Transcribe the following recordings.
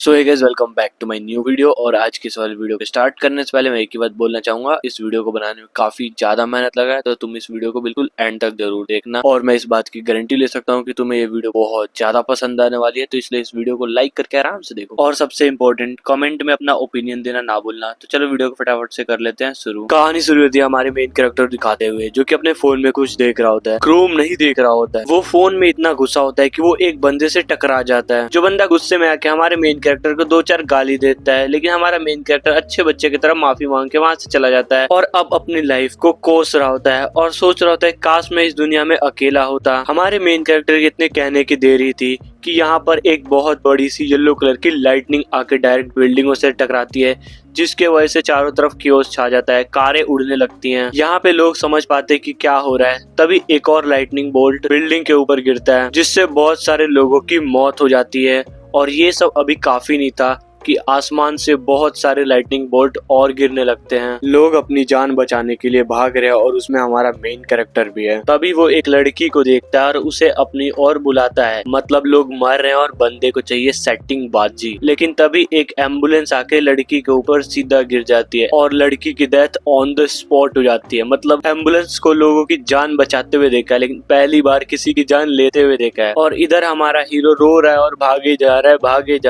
So hey guys, welcome back to my new video. और आज की इस वाली वीडियो को स्टार्ट करने से पहले मैं एक ही बात बोलना चाहूंगा, इस वीडियो को बनाने में काफी ज्यादा मेहनत लगा है, तो तुम इस वीडियो को बिल्कुल एंड तक जरूर देखना। और मैं इस बात की गारंटी ले सकता हूँ कि तुम्हें ये वीडियो बहुत ज्यादा पसंद आने वाली है, तो इसलिए इस वीडियो को लाइक करके आराम से देखो। और सबसे इंपॉर्टेंट, कमेंट में अपना ओपिनियन देना ना भूलना। तो चलो वीडियो को फटाफट से कर लेते हैं शुरू। कहानी शुरू होती है हमारे मेन कैरेक्टर दिखाते हुए, जो कि अपने फोन में कुछ देख रहा होता है। क्रोम नहीं देख रहा होता है, वो फोन में इतना गुस्सा होता है कि वो एक बंदे से टकरा जाता है। जो बंदा गुस्से में आके हमारे मेन कैरेक्टर को दो चार गाली देता है, लेकिन हमारा मेन कैरेक्टर अच्छे बच्चे की तरह माफी मांग के वहां से चला जाता है और अब अपनी लाइफ को कोस रहा होता है और सोच रहा होता है काश मैं इस दुनिया में अकेला होता। हमारे मेन कैरेक्टर की इतने कहने की देरी थी कि यहाँ पर एक बहुत बड़ी सी येलो कलर की लाइटनिंग आके डायरेक्ट बिल्डिंगों से टकराती है, जिसके वजह से चारों तरफ कियोस छा जाता है, कारें उड़ने लगती हैं। यहाँ पे लोग समझ पाते हैं कि क्या हो रहा है, तभी एक और लाइटनिंग बोल्ट बिल्डिंग के ऊपर गिरता है, जिससे बहुत सारे लोगों की मौत हो जाती है। और ये सब अभी काफी नहीं था कि आसमान से बहुत सारे लाइटनिंग बोल्ट और गिरने लगते हैं। लोग अपनी जान बचाने के लिए भाग रहे हैं और उसमें हमारा मेन कैरेक्टर भी है। तभी वो एक लड़की को देखता है और उसे अपनी ओर बुलाता है, मतलब लोग मर रहे हैं और बंदे को चाहिए सेटिंग बाजी। लेकिन तभी एक एम्बुलेंस आके लड़की के ऊपर सीधा गिर जाती है और लड़की की डेथ ऑन द स्पॉट हो जाती है। मतलब एम्बुलेंस को लोगों की जान बचाते हुए देखा है, लेकिन पहली बार किसी की जान लेते हुए देखा है। और इधर हमारा हीरो रो रहा है और भागे जा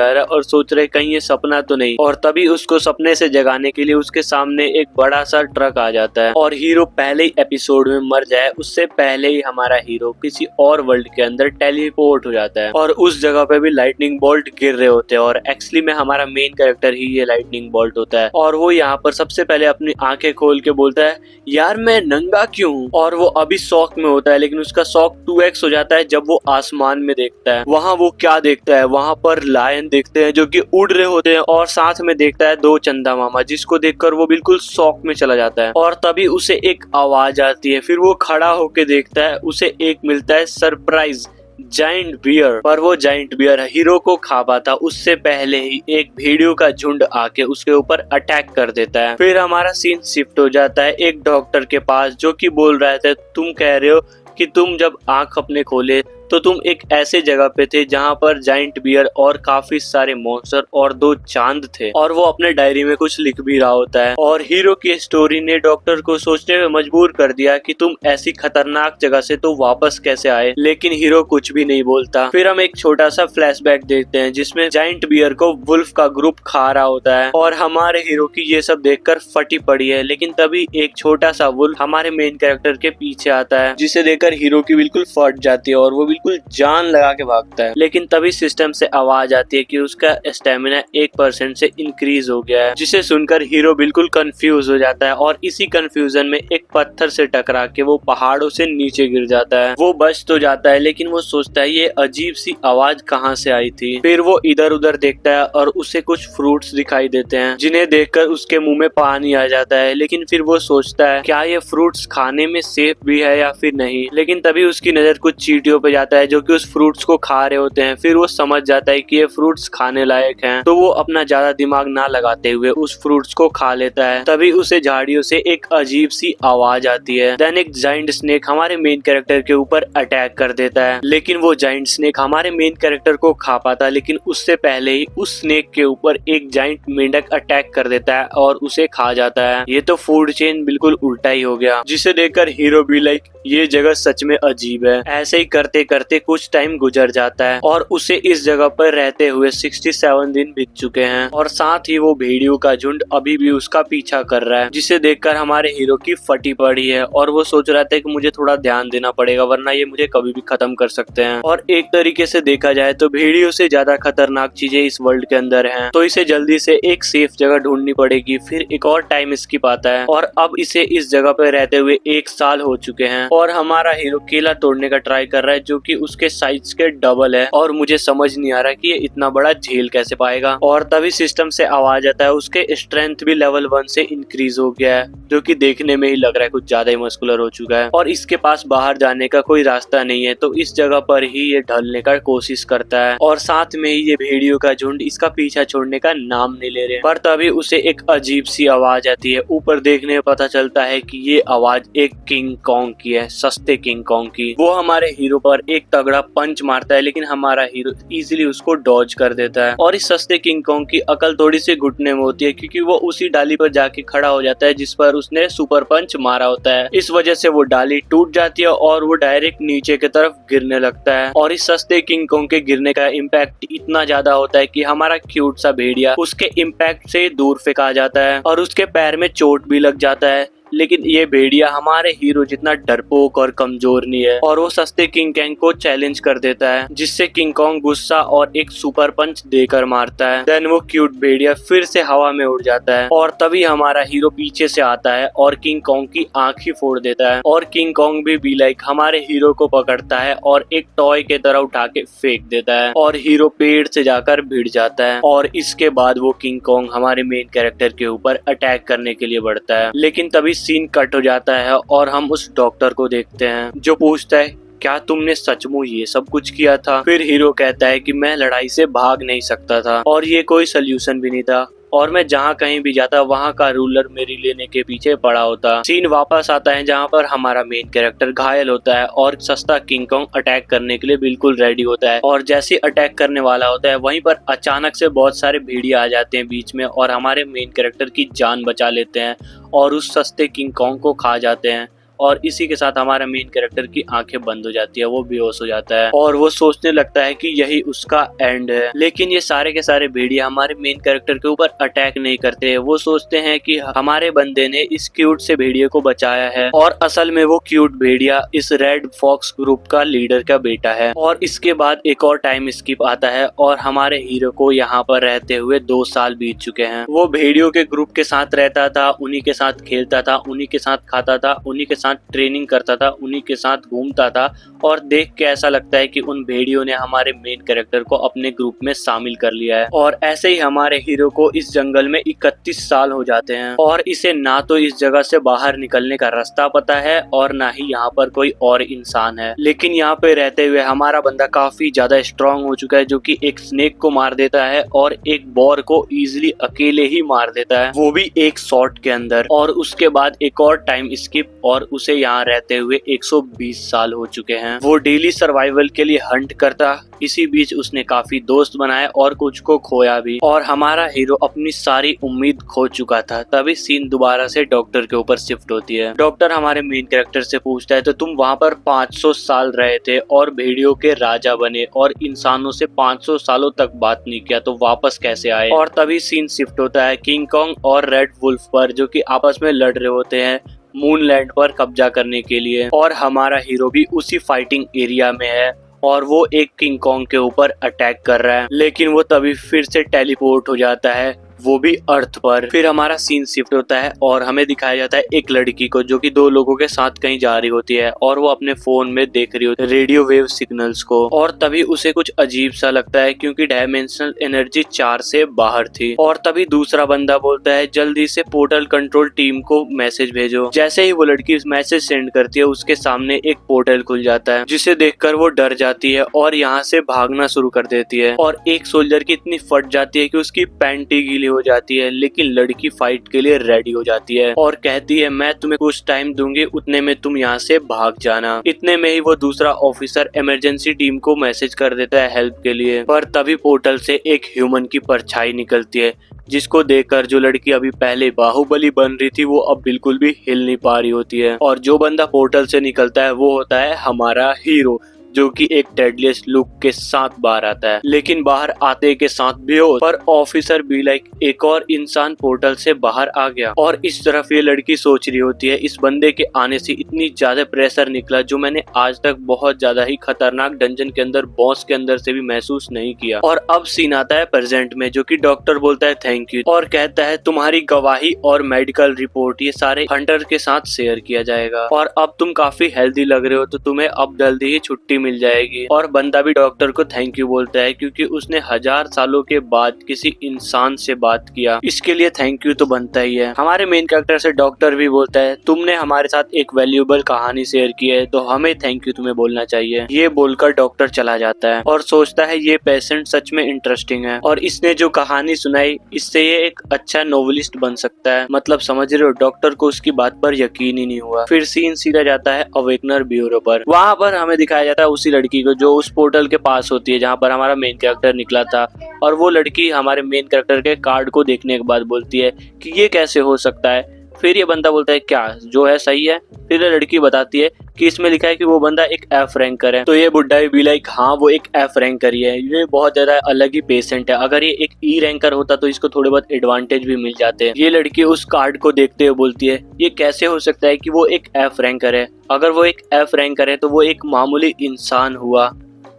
रहा है और सोच रहे कहीं सपना तो नहीं। और तभी उसको सपने से जगाने के लिए उसके सामने एक बड़ा सा ट्रक आ जाता है और हीरो पहले ही एपिसोड में मर जाए उससे पहले ही हमारा हीरो किसी और वर्ल्ड के अंदर टेलीपोर्ट हो जाता है और उस जगह पे भी लाइटनिंग बोल्ट गिर रहे होते हैं। और एक्चुअली में हमारा मेन कैरेक्टर ही ये लाइटनिंग बोल्ट होता है और वो यहाँ पर सबसे पहले अपनी आंखें खोल के बोलता है, यार मैं नंगा क्यों हूँ। और वो अभी शॉक में होता है, लेकिन उसका शॉक 2x हो जाता है जब वो आसमान में देखता है। वहाँ वो क्या देखता है, वहाँ पर लायन देखते हैं जो कि उड़ रहे होते हैं और साथ में देखता है दो चंदा मामा, जिसको देखकर वो बिल्कुल शॉक में चला जाता है। और तभी उसे एक आवाज आती है, फिर वो खड़ा होके देखता है, उसे एक मिलता है सरप्राइज जाइंट बियर। पर वो जाइंट बियर हीरो को खा पाता उससे पहले ही एक भेड़ियों का झुंड आके उसके ऊपर अटैक कर देता है। फिर हमारा सीन शिफ्ट हो जाता है एक डॉक्टर के पास, जो कि बोल रहा था तुम कह रहे हो कि तुम जब आंख अपने खोले तो तुम एक ऐसे जगह पे थे जहाँ पर जाइंट बियर और काफी सारे मॉन्स्टर और दो चांद थे। और वो अपने डायरी में कुछ लिख भी रहा होता है और हीरो की स्टोरी ने डॉक्टर को सोचने में मजबूर कर दिया कि तुम ऐसी खतरनाक जगह से तो वापस कैसे आए। लेकिन हीरो कुछ भी नहीं बोलता। फिर हम एक छोटा सा फ्लैशबैक देखते हैं जिसमें जाइंट बियर को वुल्फ का ग्रुप खा रहा होता है और हमारे हीरो की ये सब देखकर फटी पड़ी है। लेकिन तभी एक छोटा सा वुल्फ हमारे मेन कैरेक्टर के पीछे आता है, जिसे देखकर हीरो की बिल्कुल फट जाती है और वो बिल्कुल जान लगा के भागता है। लेकिन तभी सिस्टम से आवाज आती है कि उसका स्टेमिना 1% से इंक्रीज हो गया है, जिसे सुनकर हीरो बिल्कुल कंफ्यूज हो जाता है और इसी कंफ्यूजन में एक पत्थर से टकरा के वो पहाड़ों से नीचे गिर जाता है। वो बच तो जाता है, लेकिन वो सोचता है ये अजीब सी आवाज कहाँ से आई थी। फिर वो इधर उधर देखता है और उसे कुछ फ्रूट्स दिखाई देते हैं, जिन्हें देखकर उसके मुंह में पानी आ जाता है। लेकिन फिर वो सोचता है क्या ये फ्रूट्स खाने में सेफ भी है या फिर नहीं। लेकिन तभी उसकी नजर कुछ चींटियों पे जाता है जो कि उस फ्रूट्स को खा रहे होते हैं। फिर वो समझ जाता है कि ये फ्रूट्स खाने लायक हैं, तो वो अपना ज्यादा दिमाग ना लगाते हुए उस फ्रूट्स को खा लेता है। तभी उसे झाड़ियों से एक अजीब सी आवाज आती है। देन एक जाइंट स्नेक हमारे मेन कैरेक्टर के ऊपर अटैक कर देता है, लेकिन वो जाइंट स्नेक हमारे मेन कैरेक्टर को खा पाता, लेकिन उससे पहले ही उस स्नेक के ऊपर एक जाइंट मेंढक अटैक कर देता है और उसे खा जाता है। ये तो फूड चेन बिल्कुल उल्टा ही हो गया, जिसे देखकर हीरो भी लाइक ये जगह सच में अजीब है। ऐसे ही करते करते कुछ टाइम गुजर जाता है और उसे इस जगह पर रहते हुए 67 दिन बीत चुके हैं और साथ ही वो भेड़ियों का झुंड अभी भी उसका पीछा कर रहा है, जिसे देखकर हमारे हीरो की फटी पड़ी है और वो सोच रहा था कि मुझे थोड़ा ध्यान देना पड़ेगा वरना ये मुझे कभी भी खत्म कर सकते हैं। और एक तरीके से देखा जाए तो भेड़ियों से ज्यादा खतरनाक चीजें इस वर्ल्ड के अंदर हैं, तो इसे जल्दी से एक सेफ जगह ढूंढनी पड़ेगी। फिर एक और टाइम स्किप आता है और अब इसे इस जगह पर रहते हुए 1 साल हो चुके हैं और हमारा हीरो केला तोड़ने का ट्राई कर रहा है, जो कि उसके साइज के डबल है और मुझे समझ नहीं आ रहा कि ये इतना बड़ा झेल कैसे पाएगा। और तभी सिस्टम से आवाज आता है उसके स्ट्रेंथ भी लेवल 1 से इंक्रीज हो गया है, जो कि देखने में ही लग रहा है कुछ ज्यादा ही मस्कुलर हो चुका है और इसके पास बाहर जाने का कोई रास्ता नहीं है, तो इस जगह पर ही ये ढलने का कोशिश करता है और साथ में ही ये भेड़ियों का झुंड इसका पीछा छोड़ने का नाम नहीं ले रहे। पर तभी उसे एक अजीब सी आवाज आती है। ऊपर देखने में पता चलता है कि ये आवाज एक किंग कॉन्ग की है, सस्ते किंग कॉन्ग की। वो हमारे हीरो पर एक तगड़ा पंच मारता है, लेकिन हमारा हीरो इजीली उसको डॉज कर देता है। और इस सस्ते किंग कॉन्ग की अकल थोड़ी सी घुटने में होती है, क्योंकि वो उसी डाली पर जाके खड़ा हो जाता है जिस पर उसने सुपर पंच मारा होता है। इस वजह से वो डाली टूट जाती है और वो डायरेक्ट नीचे की तरफ गिरने लगता है। और इस सस्ते किंग कॉन्ग के गिरने का इम्पैक्ट इतना ज्यादा होता है कि हमारा क्यूट सा भेड़िया उसके इम्पैक्ट से दूर फेंका जाता है और उसके पैर में चोट भी लग जाता है। लेकिन ये भेड़िया हमारे हीरो जितना डरपोक और कमजोर नहीं है और वो सस्ते किंग कॉन्ग को चैलेंज कर देता है, जिससे किंग कॉन्ग गुस्सा और एक सुपर पंच देकर मारता है। देन वो क्यूट भेड़िया फिर से हवा में उड़ जाता है और तभी हमारा हीरो पीछे से आता है और किंग कॉन्ग की आंख ही फोड़ देता है। और किंग कॉन्ग भी लाइक हमारे हीरो को पकड़ता है और एक टॉय के तरह उठा के फेंक देता है और हीरो पेड़ से जाकर भिड़ जाता है। और इसके बाद वो किंग कॉन्ग हमारे मेन कैरेक्टर के ऊपर अटैक करने के लिए बढ़ता है। लेकिन तभी सीन कट हो जाता है और हम उस डॉक्टर को देखते हैं जो पूछता है, क्या तुमने सचमुच ये सब कुछ किया था? फिर हीरो कहता है कि मैं लड़ाई से भाग नहीं सकता था और ये कोई सल्यूशन भी नहीं था और मैं जहाँ कहीं भी जाता वहाँ का रूलर मेरी लेने के पीछे पड़ा होता। सीन वापस आता है जहाँ पर हमारा मेन कैरेक्टर घायल होता है और सस्ता किंग कॉन्ग अटैक करने के लिए बिल्कुल रेडी होता है। और जैसे अटैक करने वाला होता है वहीं पर अचानक से बहुत सारे भेड़िया आ जाते हैं बीच में और हमारे मेन कैरेक्टर की जान बचा लेते हैं और उस सस्ते किंग कॉन्ग को खा जाते हैं। और इसी के साथ हमारा मेन कैरेक्टर की आंखें बंद हो जाती है, वो बेहोश हो जाता है और वो सोचने लगता है कि यही उसका एंड है। लेकिन ये सारे के सारे भेड़िया हमारे मेन कैरेक्टर के ऊपर अटैक नहीं करते। वो सोचते हैं कि हमारे बंदे ने इस क्यूट से भेड़िए को बचाया है और असल में वो क्यूट भेड़िया इस रेड फॉक्स ग्रुप का लीडर का बेटा है। और इसके बाद एक और टाइम स्किप आता है और हमारे हीरो को यहाँ पर रहते हुए 2 साल बीत चुके हैं। वो भेड़ियों के ग्रुप के साथ रहता था, उन्हीं के साथ खेलता था, उन्हीं के साथ खाता था, उन्हीं के साथ ट्रेनिंग करता था, उन्हीं के साथ घूमता था। और देख के ऐसा लगता है कि उन भेड़ियों ने हमारे मेन कैरेक्टर को अपने ग्रुप में शामिल कर लिया है। और ऐसे ही हमारे हीरो को इस जंगल में 31 साल हो जाते हैं और इसे ना तो इस जगह से बाहर निकलने का रास्ता पता है और ना ही यहाँ पर कोई और इंसान है। लेकिन यहाँ पे रहते हुए हमारा बंदा काफी ज्यादा स्ट्रांग हो चुका है, जो कि एक स्नेक को मार देता है और एक बॉर को इजिली अकेले ही मार देता है, वो भी एक शॉट के अंदर। और उसके बाद एक और टाइम स्किप और उसे यहाँ रहते हुए 120 साल हो चुके हैं। वो डेली सर्वाइवल के लिए हंट करता, इसी बीच उसने काफी दोस्त बनाए और कुछ को खोया भी। और हमारा हीरो अपनी सारी उम्मीद खो चुका था। तभी सीन दोबारा से डॉक्टर के ऊपर शिफ्ट होती है। डॉक्टर हमारे मेन कैरेक्टर से पूछता है, तो तुम वहाँ पर 500 साल रहे थे और भेड़ियों के राजा बने और इंसानों से 500 सालों तक बात नहीं किया, तो वापस कैसे आए? और तभी सीन शिफ्ट होता है किंग कॉन्ग और रेड वुल्फ पर, जो कि आपस में लड़ रहे होते हैं मूनलैंड पर कब्जा करने के लिए। और हमारा हीरो भी उसी फाइटिंग एरिया में है और वो एक किंग कॉन्ग के ऊपर अटैक कर रहा है, लेकिन वो तभी फिर से टेलीपोर्ट हो जाता है, वो भी अर्थ पर। फिर हमारा सीन शिफ्ट होता है और हमें दिखाया जाता है एक लड़की को जो कि 2 लोगों के साथ कहीं जा रही होती है और वो अपने फोन में देख रही होती है रेडियो वेव सिग्नल्स को। और तभी उसे कुछ अजीब सा लगता है क्योंकि डायमेंशनल एनर्जी 4 से बाहर थी। और तभी दूसरा बंदा बोलता है, जल्दी से पोर्टल कंट्रोल टीम को मैसेज भेजो। जैसे ही वो लड़की मैसेज सेंड करती है उसके सामने एक पोर्टल खुल जाता है, जिसे देखकर वो डर जाती है और यहाँ से भागना शुरू कर देती है। और एक सोल्जर की इतनी फट जाती है कि उसकी पैंट ही गीली हो जाती है, लेकिन लड़की फाइट के लिए रेडी हो जाती है और कहती है, मैं तुम्हें कुछ टाइम दूंगी, उतने में तुम यहाँ से भाग जाना। इतने में ही वो दूसरा ऑफिसर इमरजेंसी टीम को मैसेज कर देता है हेल्प के लिए। पर तभी पोर्टल से एक ह्यूमन की परछाई निकलती है, जिसको देखकर जो लड़की अभी पहले बाहुबली बन रही थी वो अब बिल्कुल भी हिल नहीं पा रही होती है। और जो बंदा पोर्टल से निकलता है वो होता है हमारा हीरो, जो कि एक डेडलिस्ट लुक के साथ बाहर आता है, लेकिन बाहर आते के साथ बेहोश। पर ऑफिसर भी लाइक एक और इंसान पोर्टल से बाहर आ गया। और इस तरफ ये लड़की सोच रही होती है, इस बंदे के आने से इतनी ज्यादा प्रेशर निकला जो मैंने आज तक बहुत ज्यादा ही खतरनाक डंजन के अंदर बॉस के अंदर से भी महसूस नहीं किया। और अब सीन आता है प्रेजेंट में, जो कि डॉक्टर बोलता है थैंक यू और कहता है तुम्हारी गवाही और मेडिकल रिपोर्ट ये सारे हंटर के साथ शेयर किया जाएगा और अब तुम काफी हेल्दी लग रहे हो, तो तुम्हें अब जल्दी ही छुट्टी मिल जाएगी। और बंदा भी डॉक्टर को थैंक यू बोलता है क्योंकि उसने 1000 सालों के बाद किसी इंसान से बात किया, इसके लिए थैंक यू तो बनता ही है। हमारे मेन कैरेक्टर से डॉक्टर भी बोलता है, तुमने हमारे साथ एक वैल्यूएबल कहानी शेयर की है, तो हमें थैंक यू तुम्हें बोलना चाहिए। ये बोलकर डॉक्टर चला जाता है और सोचता है ये पेशेंट सच में इंटरेस्टिंग है और इसने जो कहानी सुनाई इससे ये एक अच्छा नोवेलिस्ट बन सकता है। मतलब समझ रहे हो, डॉक्टर को उसकी बात पर यकीन ही नहीं हुआ। फिर सीन सीधा जाता है अवेकनर ब्यूरो पर। वहाँ पर हमें दिखाया जाता है उसी लड़की को जो उस पोर्टल के पास होती है जहाँ पर हमारा मेन कैरेक्टर निकला था। और वो लड़की हमारे मेन कैरेक्टर के कार्ड को देखने के बाद बोलती है कि ये कैसे हो सकता है। फिर ये बंदा बोलता है क्या जो है सही है। फिर ये लड़की बताती है कि इसमें लिखा है कि वो बंदा एक एफ रैंकर है। तो ये बुड्ढा भी लाइक हाँ वो एक एफ रैंकर ही है, ये बहुत ज्यादा अलग ही पेशेंट है। अगर ये एक ई रैंकर होता तो इसको थोड़े बहुत एडवांटेज भी मिल जाते हैं। ये लड़की उस कार्ड को देखते हुए बोलती है ये कैसे हो सकता है कि वो एक एफ रैंकर है। अगर वो एक एफ रैंकर है तो वो एक मामूली इंसान हुआ,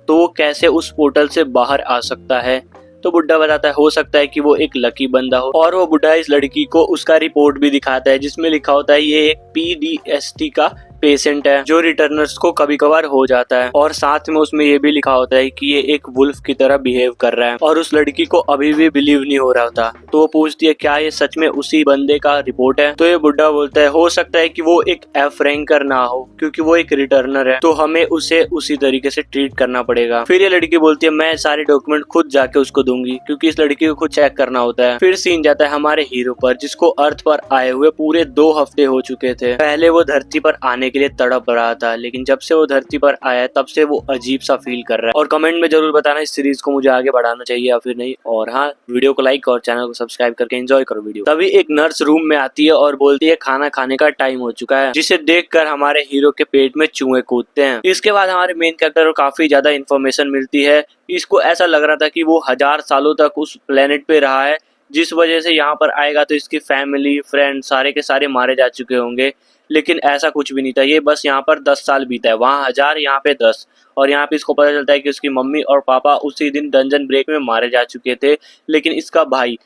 तो वो कैसे उस पोर्टल से बाहर आ सकता है। तो बुड्ढा बताता है हो सकता है कि वो एक लकी बंदा हो। और वो बुड्ढा इस लड़की को उसका रिपोर्ट भी दिखाता है जिसमें लिखा होता है ये एक PTSD का पेशेंट है जो रिटर्नर्स को कभी कभार हो जाता है। और साथ में उसमें ये भी लिखा होता है कि ये एक वुल्फ की तरह बिहेव कर रहा है। और उस लड़की को अभी भी बिलीव नहीं हो रहा था, तो वो पूछती है क्या ये सच में उसी बंदे का रिपोर्ट है। तो ये बुड्ढा बोलता है हो सकता है कि वो एक एफ रैंकर ना हो क्योंकि वो एक रिटर्नर है, तो हमें उसे उसी तरीके से ट्रीट करना पड़ेगा। फिर ये लड़की बोलती है मैं सारे डॉक्यूमेंट खुद जाके उसको दूंगी क्योंकि इस लड़की को खुद चेक करना होता है। फिर सीन जाता है हमारे हीरो पर जिसको अर्थ पर आए हुए पूरे 2 हफ्ते हो चुके थे। पहले वो धरती पर आने के लिए तड़प रहा था, लेकिन जब से वो धरती पर आया है तब से वो अजीब सा फील कर रहा है। और कमेंट में जरूर बताना इस सीरीज को मुझे आगे बढ़ाना चाहिए या फिर नहीं। और हाँ, वीडियो को लाइक और चैनल को सब्सक्राइब करके एंजॉय करो वीडियो। तभी एक नर्स रूम में आती है और बोलती है खाना खाने का टाइम हो चुका है, जिसे देखकर हमारे हीरो के पेट में चूहे कूदते हैं। इसके बाद हमारे मेन कैरेक्टर को काफी ज्यादा इन्फॉर्मेशन मिलती है। इसको ऐसा लग रहा था कि वो 1000 सालों तक उस प्लेनेट पे रहा है, जिस वजह से यहाँ पर आएगा तो इसकी फैमिली फ्रेंड सारे के सारे मारे जा चुके होंगे। लेकिन ऐसा कुछ भी नहीं था, ये बस यहाँ पर 10 साल बीता है, वहाँ 1000 यहाँ पे 10। और यहाँ पे इसको पता चलता है कि उसकी मम्मी और पापा उसी दिन डंजन ब्रेक में मारे जा चुके थे, लेकिन इसका भाई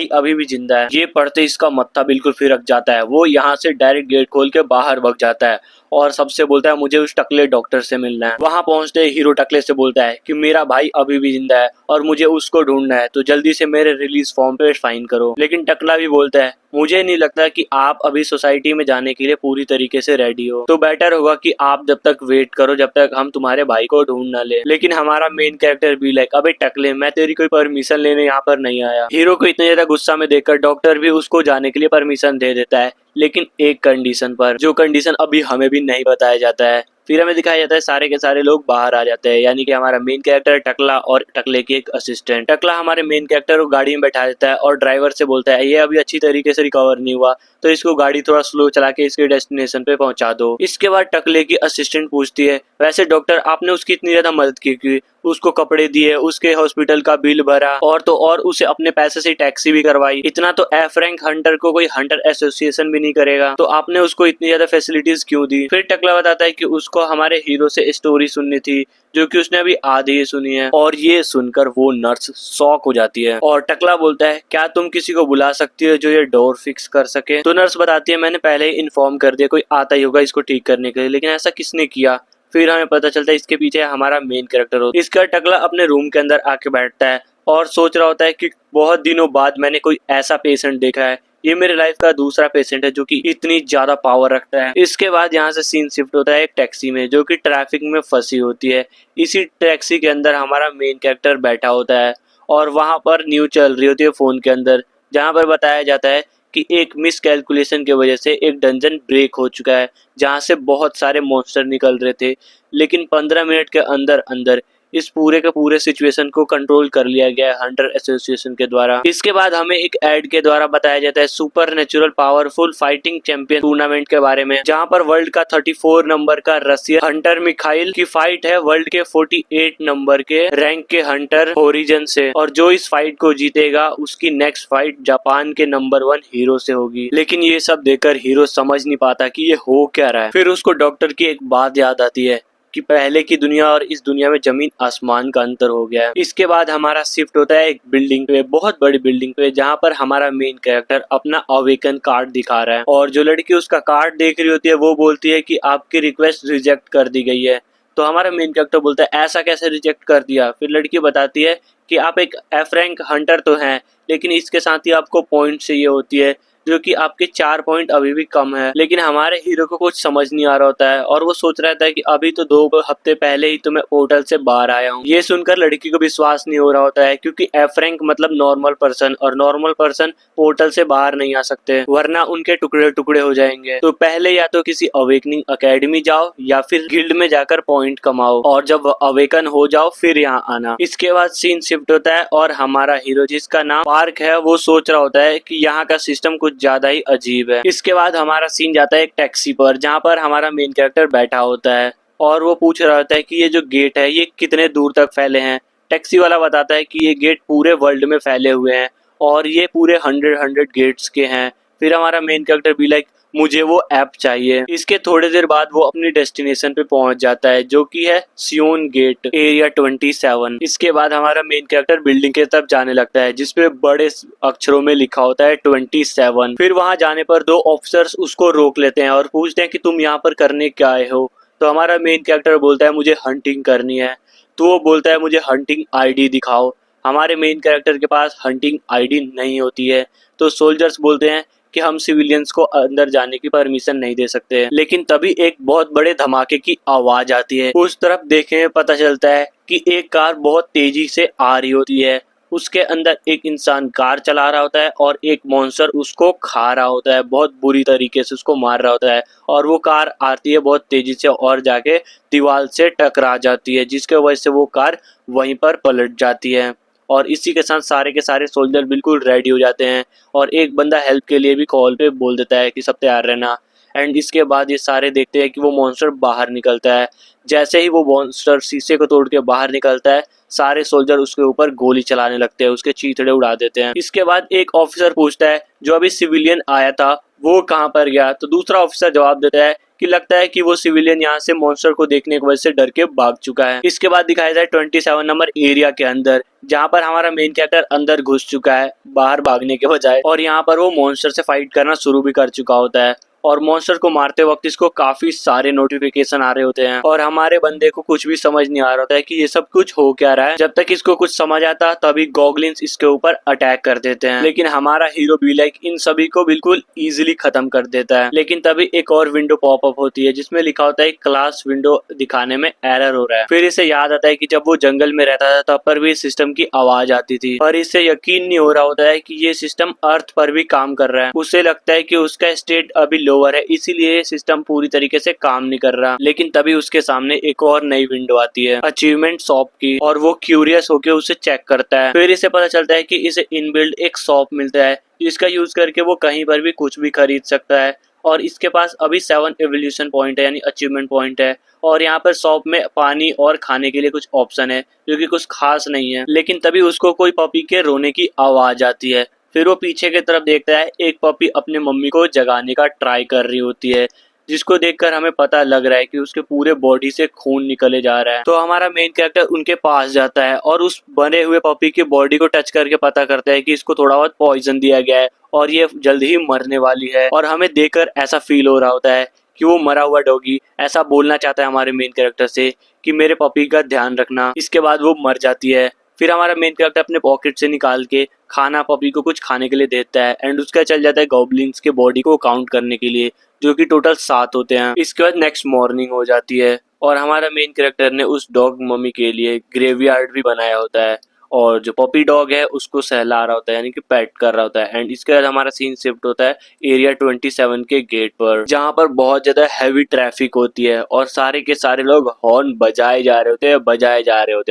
अभी भी जिंदा है। ये पढ़ते इसका मत्था बिल्कुल फिरक जाता है। वो यहाँ से डायरेक्ट गेट खोल के बाहर भाग जाता है और सबसे बोलता है मुझे उस टकले डॉक्टर से मिलना है। वहां पहुंचते हीरो टकले से बोलता है कि मेरा भाई अभी भी जिंदा है और मुझे उसको ढूंढना है, तो जल्दी से मेरे रिलीज फॉर्म पे साइन करो। लेकिन टकला भी बोलता है मुझे नहीं लगता कि आप अभी सोसाइटी में जाने के लिए पूरी तरीके से रेडी हो, तो बेटर होगा कि आप जब तक वेट करो जब तक हम तुम्हारे भाई को ढूंढ ना ले। लेकिन हमारा मेन कैरेक्टर भी लाइक अबे टकले मैं तेरी कोई परमिशन लेने यहाँ पर नहीं आया। हीरो को इतने ज्यादा गुस्सा में देखकर डॉक्टर भी उसको जाने के लिए परमिशन दे देता है, लेकिन एक कंडीशन पर, जो कंडीशन अभी हमें भी नहीं बताया जाता है। फिर हमें दिखाया जाता है सारे के सारे लोग बाहर आ जाते हैं, यानी कि हमारा मेन कैरेक्टर टकला और टकले की एक असिस्टेंट। टकला हमारे मेन कैरेक्टर को गाड़ी में बैठा देता है और ड्राइवर से बोलता है ये अभी अच्छी तरीके से रिकवर नहीं हुआ, तो इसको गाड़ी थोड़ा स्लो चला के इसके डेस्टिनेशन पे पहुंचा दो। इसके बाद टकले की असिस्टेंट पूछती है वैसे डॉक्टर आपने उसकी इतनी ज्यादा मदद की, उसको कपड़े दिए, उसके हॉस्पिटल का बिल भरा और तो और उसे अपने पैसे से टैक्सी भी करवाई, इतना तो एफ रैंक हंटर को कोई हंटर एसोसिएशन भी नहीं करेगा, तो आपने उसको इतनी ज्यादा फैसिलिटीज क्यों दी। फिर टकला बताता है कि उसको हमारे हीरो से स्टोरी सुननी थी जो कि उसने अभी आधी ही सुनी है। और ये सुनकर वो नर्स शॉक हो जाती है और टकला बोलता है क्या तुम किसी को बुला सकती हो जो ये डोर फिक्स कर सके। तो नर्स बताती है मैंने पहले ही इन्फॉर्म कर दिया, कोई आता ही होगा इसको ठीक करने के लिए, लेकिन ऐसा किसने किया। फिर हमें पता चलता है इसके पीछे हमारा मेन कैरेक्टर होता है। इसका टकला अपने रूम के अंदर आके बैठता है और सोच रहा होता है कि बहुत दिनों बाद मैंने कोई ऐसा पेशेंट देखा है, ये मेरे लाइफ का दूसरा पेशेंट है जो कि इतनी ज्यादा पावर रखता है। इसके बाद यहाँ से सीन शिफ्ट होता है एक टैक्सी में जो कि ट्रैफिक में फंसी होती है। इसी टैक्सी के अंदर हमारा मेन कैरेक्टर बैठा होता है और वहां पर न्यूज चल रही होती है फोन के अंदर, जहाँ पर बताया जाता है कि एक मिस कैलकुलेशन की वजह से एक डंजन ब्रेक हो चुका है जहां से बहुत सारे मॉन्स्टर निकल रहे थे, लेकिन 15 मिनट के अंदर अंदर इस पूरे के पूरे सिचुएशन को कंट्रोल कर लिया गया है हंटर एसोसिएशन के द्वारा। इसके बाद हमें एक एड के द्वारा बताया जाता है super natural powerful fighting champion tournament के बारे में, जहां पर वर्ल्ड का 34 नंबर का रशियन हंटर मिखाइल की फाइट है वर्ल्ड के 48 नंबर के रैंक के हंटर ओरिजन से, और जो इस फाइट को जीतेगा उसकी नेक्स्ट फाइट जापान के नंबर 1 हीरो से होगी। लेकिन ये सब देखकर हीरो समझ नहीं पाता कि ये हो क्या रहा है। फिर उसको डॉक्टर की एक बात याद आती है कि पहले की दुनिया और इस दुनिया में जमीन आसमान का अंतर हो गया है। इसके बाद हमारा शिफ्ट होता है एक बिल्डिंग पे, बहुत बड़ी बिल्डिंग पे, जहाँ पर हमारा मेन कैरेक्टर अपना अवेकन कार्ड दिखा रहा है और जो लड़की उसका कार्ड देख रही होती है वो बोलती है कि आपकी रिक्वेस्ट रिजेक्ट कर दी गई है। तो हमारा मेन कैरेक्टर बोलता है ऐसा कैसे रिजेक्ट कर दिया। फिर लड़की बताती है कि आप एक एफ रैंक हंटर तो हैं, लेकिन इसके साथ ही आपको पॉइंट चाहिए होती है जो कि आपके 4 पॉइंट अभी भी कम है। लेकिन हमारे हीरो को कुछ समझ नहीं आ रहा होता है और वो सोच रहा था कि अभी तो 2 हफ्ते पहले ही तो मैं पोर्टल से बाहर आया हूँ। ये सुनकर लड़की को विश्वास नहीं हो रहा होता है, क्योंकि एफ रैंक मतलब नॉर्मल पर्सन, और नॉर्मल पर्सन पोर्टल से बाहर नहीं आ सकते, वरना उनके टुकड़े टुकड़े हो जाएंगे। तो पहले या तो किसी अवेकनिंग अकेडमी जाओ या फिर गिल्ड में जाकर पॉइंट कमाओ, और जब अवेकन हो जाओ फिर यहाँ आना। इसके बाद सीन शिफ्ट होता है और हमारा हीरो, जिसका नाम पार्क है, वो सोच रहा होता है कि यहाँ का सिस्टम कुछ ज्यादा ही अजीब है। इसके बाद हमारा सीन जाता है एक टैक्सी पर, जहाँ पर हमारा मेन कैरेक्टर बैठा होता है और वो पूछ रहा होता है कि ये जो गेट है ये कितने दूर तक फैले हैं। टैक्सी वाला बताता है कि ये गेट पूरे वर्ल्ड में फैले हुए हैं और ये पूरे 100 गेट्स के हैं। फिर हमारा मेन कैरेक्टर भी लाइक मुझे वो ऐप चाहिए। इसके थोड़ी देर बाद वो अपनी डेस्टिनेशन पे पहुंच जाता है, जो कि है सियोन गेट एरिया 27। इसके बाद हमारा मेन कैरेक्टर बिल्डिंग की तरफ जाने लगता है, जिसपे बड़े अक्षरों में लिखा होता है 27। फिर वहां जाने पर 2 ऑफिसर्स उसको रोक लेते हैं और पूछते हैं कि तुम यहाँ पर करने क्या आए हो। तो हमारा मेन कैरेक्टर बोलता है मुझे हंटिंग करनी है। तो वो बोलता है मुझे हंटिंग आईडी दिखाओ। हमारे मेन कैरेक्टर के पास हंटिंग आईडी नहीं होती है। तो सोल्जर्स बोलते हैं कि हम सिविलियंस को अंदर जाने की परमिशन नहीं दे सकते। लेकिन तभी एक बहुत बड़े धमाके की आवाज आती है। उस तरफ देखने में पता चलता है कि एक कार बहुत तेजी से आ रही होती है। उसके अंदर एक इंसान कार चला रहा होता है और एक मॉन्स्टर उसको खा रहा होता है, बहुत बुरी तरीके से उसको मार रहा होता है। और वो कार आती है बहुत तेजी से और जाके दीवार से टकरा जाती है, जिसके वजह से वो कार वहीं पर पलट जाती है। और इसी के साथ सारे के सारे सोल्जर बिल्कुल रेडी हो जाते हैं और एक बंदा हेल्प के लिए भी कॉल पे बोल देता है कि सब तैयार रहना। एंड इसके बाद ये सारे देखते हैं कि वो मॉन्स्टर बाहर निकलता है। जैसे ही वो मॉन्स्टर शीशे को तोड़ के बाहर निकलता है, सारे सोल्जर उसके ऊपर गोली चलाने लगते हैं, उसके चीथड़े उड़ा देते हैं। इसके बाद एक ऑफिसर पूछता है जो अभी सिविलियन आया था वो कहाँ पर गया। तो दूसरा ऑफिसर जवाब देता है कि लगता है कि वो सिविलियन यहाँ से मॉन्स्टर को देखने की वजह से डर के भाग चुका है। इसके बाद दिखाया जाए 27 नंबर एरिया के अंदर, जहाँ पर हमारा मेन कैरेक्टर अंदर घुस चुका है बाहर भागने के बजाय, और यहाँ पर वो मॉन्स्टर से फाइट करना शुरू भी कर चुका होता है। और मॉन्स्टर को मारते वक्त इसको काफी सारे नोटिफिकेशन आ रहे होते हैं और हमारे बंदे को कुछ भी समझ नहीं आ रहा होता है कि ये सब कुछ हो क्या रहा है। जब तक इसको कुछ समझ आता तभी गॉगलिन्स इसके ऊपर अटैक कर देते हैं, लेकिन हमारा हीरो भी लाइक इन सभी को बिल्कुल इजीली खत्म कर देता है। लेकिन तभी एक और विंडो पॉप अप होती है जिसमें लिखा होता है क्लास विंडो दिखाने में एरर हो रहा है। फिर इसे याद आता है कि जब वो जंगल में रहता था तब पर भी सिस्टम की आवाज आती थी, पर इससे यकीन नहीं हो रहा होता है कि ये सिस्टम अर्थ पर भी काम कर रहा है। उसे लगता है कि उसका स्टेट अभी लोअर है, इसीलिए ये सिस्टम पूरी तरीके से काम नहीं कर रहा। लेकिन तभी उसके सामने एक और नई विंडो आती है अचीवमेंट शॉप की, और वो क्यूरियस होकर उसे चेक करता है। फिर इसे पता चलता है कि इसे इनबिल्ड एक शॉप मिलता है जिसका यूज करके वो कहीं पर भी कुछ भी खरीद सकता है। और इसके पास अभी 7 एवोल्यूशन पॉइंट है, यानी अचीवमेंट पॉइंट है। और यहाँ पर शॉप में पानी और खाने के लिए कुछ ऑप्शन है जो कि कुछ खास नहीं है। लेकिन तभी उसको कोई पपी के रोने की आवाज आती है। फिर वो पीछे की तरफ देखता है, एक पपी अपने मम्मी को जगाने का ट्राई कर रही होती है, जिसको देखकर हमें पता लग रहा है कि उसके पूरे बॉडी से खून निकले जा रहा है। तो हमारा मेन कैरेक्टर उनके पास जाता है और उस बने हुए पपी की बॉडी को टच करके पता करता है कि इसको थोड़ा बहुत पॉइजन दिया गया है और ये जल्द ही मरने वाली है। और हमें देखकर ऐसा फील हो रहा होता है कि वो मरा हुआ डॉगी ऐसा बोलना चाहता है हमारे मेन कैरेक्टर से कि मेरे पपी का ध्यान रखना। इसके बाद वो मर जाती है। फिर हमारा मेन कैरेक्टर अपने पॉकेट से निकाल के खाना पपी को कुछ खाने के लिए देता है एंड उसका चल जाता है गॉब्लिन्स के बॉडी को काउंट करने के लिए, जो कि टोटल 7 होते हैं। इसके बाद नेक्स्ट मॉर्निंग हो जाती है और हमारा मेन कैरेक्टर ने उस डॉग मम्मी के लिए ग्रेवयार्ड भी बनाया होता है और जो पपी डॉग है उसको सहला रहा होता है, यानी कि पेट कर रहा होता है। एंड इसके बाद हमारा सीन शिफ्ट होता है एरिया 27 के गेट पर, जहाँ पर बहुत ज्यादा हैवी ट्रैफिक होती है और सारे के सारे लोग हॉर्न बजाए जा रहे होते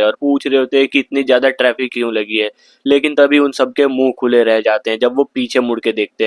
हैं और पूछ रहे होते हैं कि इतनी ज्यादा ट्रैफिक क्यों लगी है। लेकिन तभी उन सबके मुंह खुले रह जाते हैं जब वो पीछे मुड़ के देखते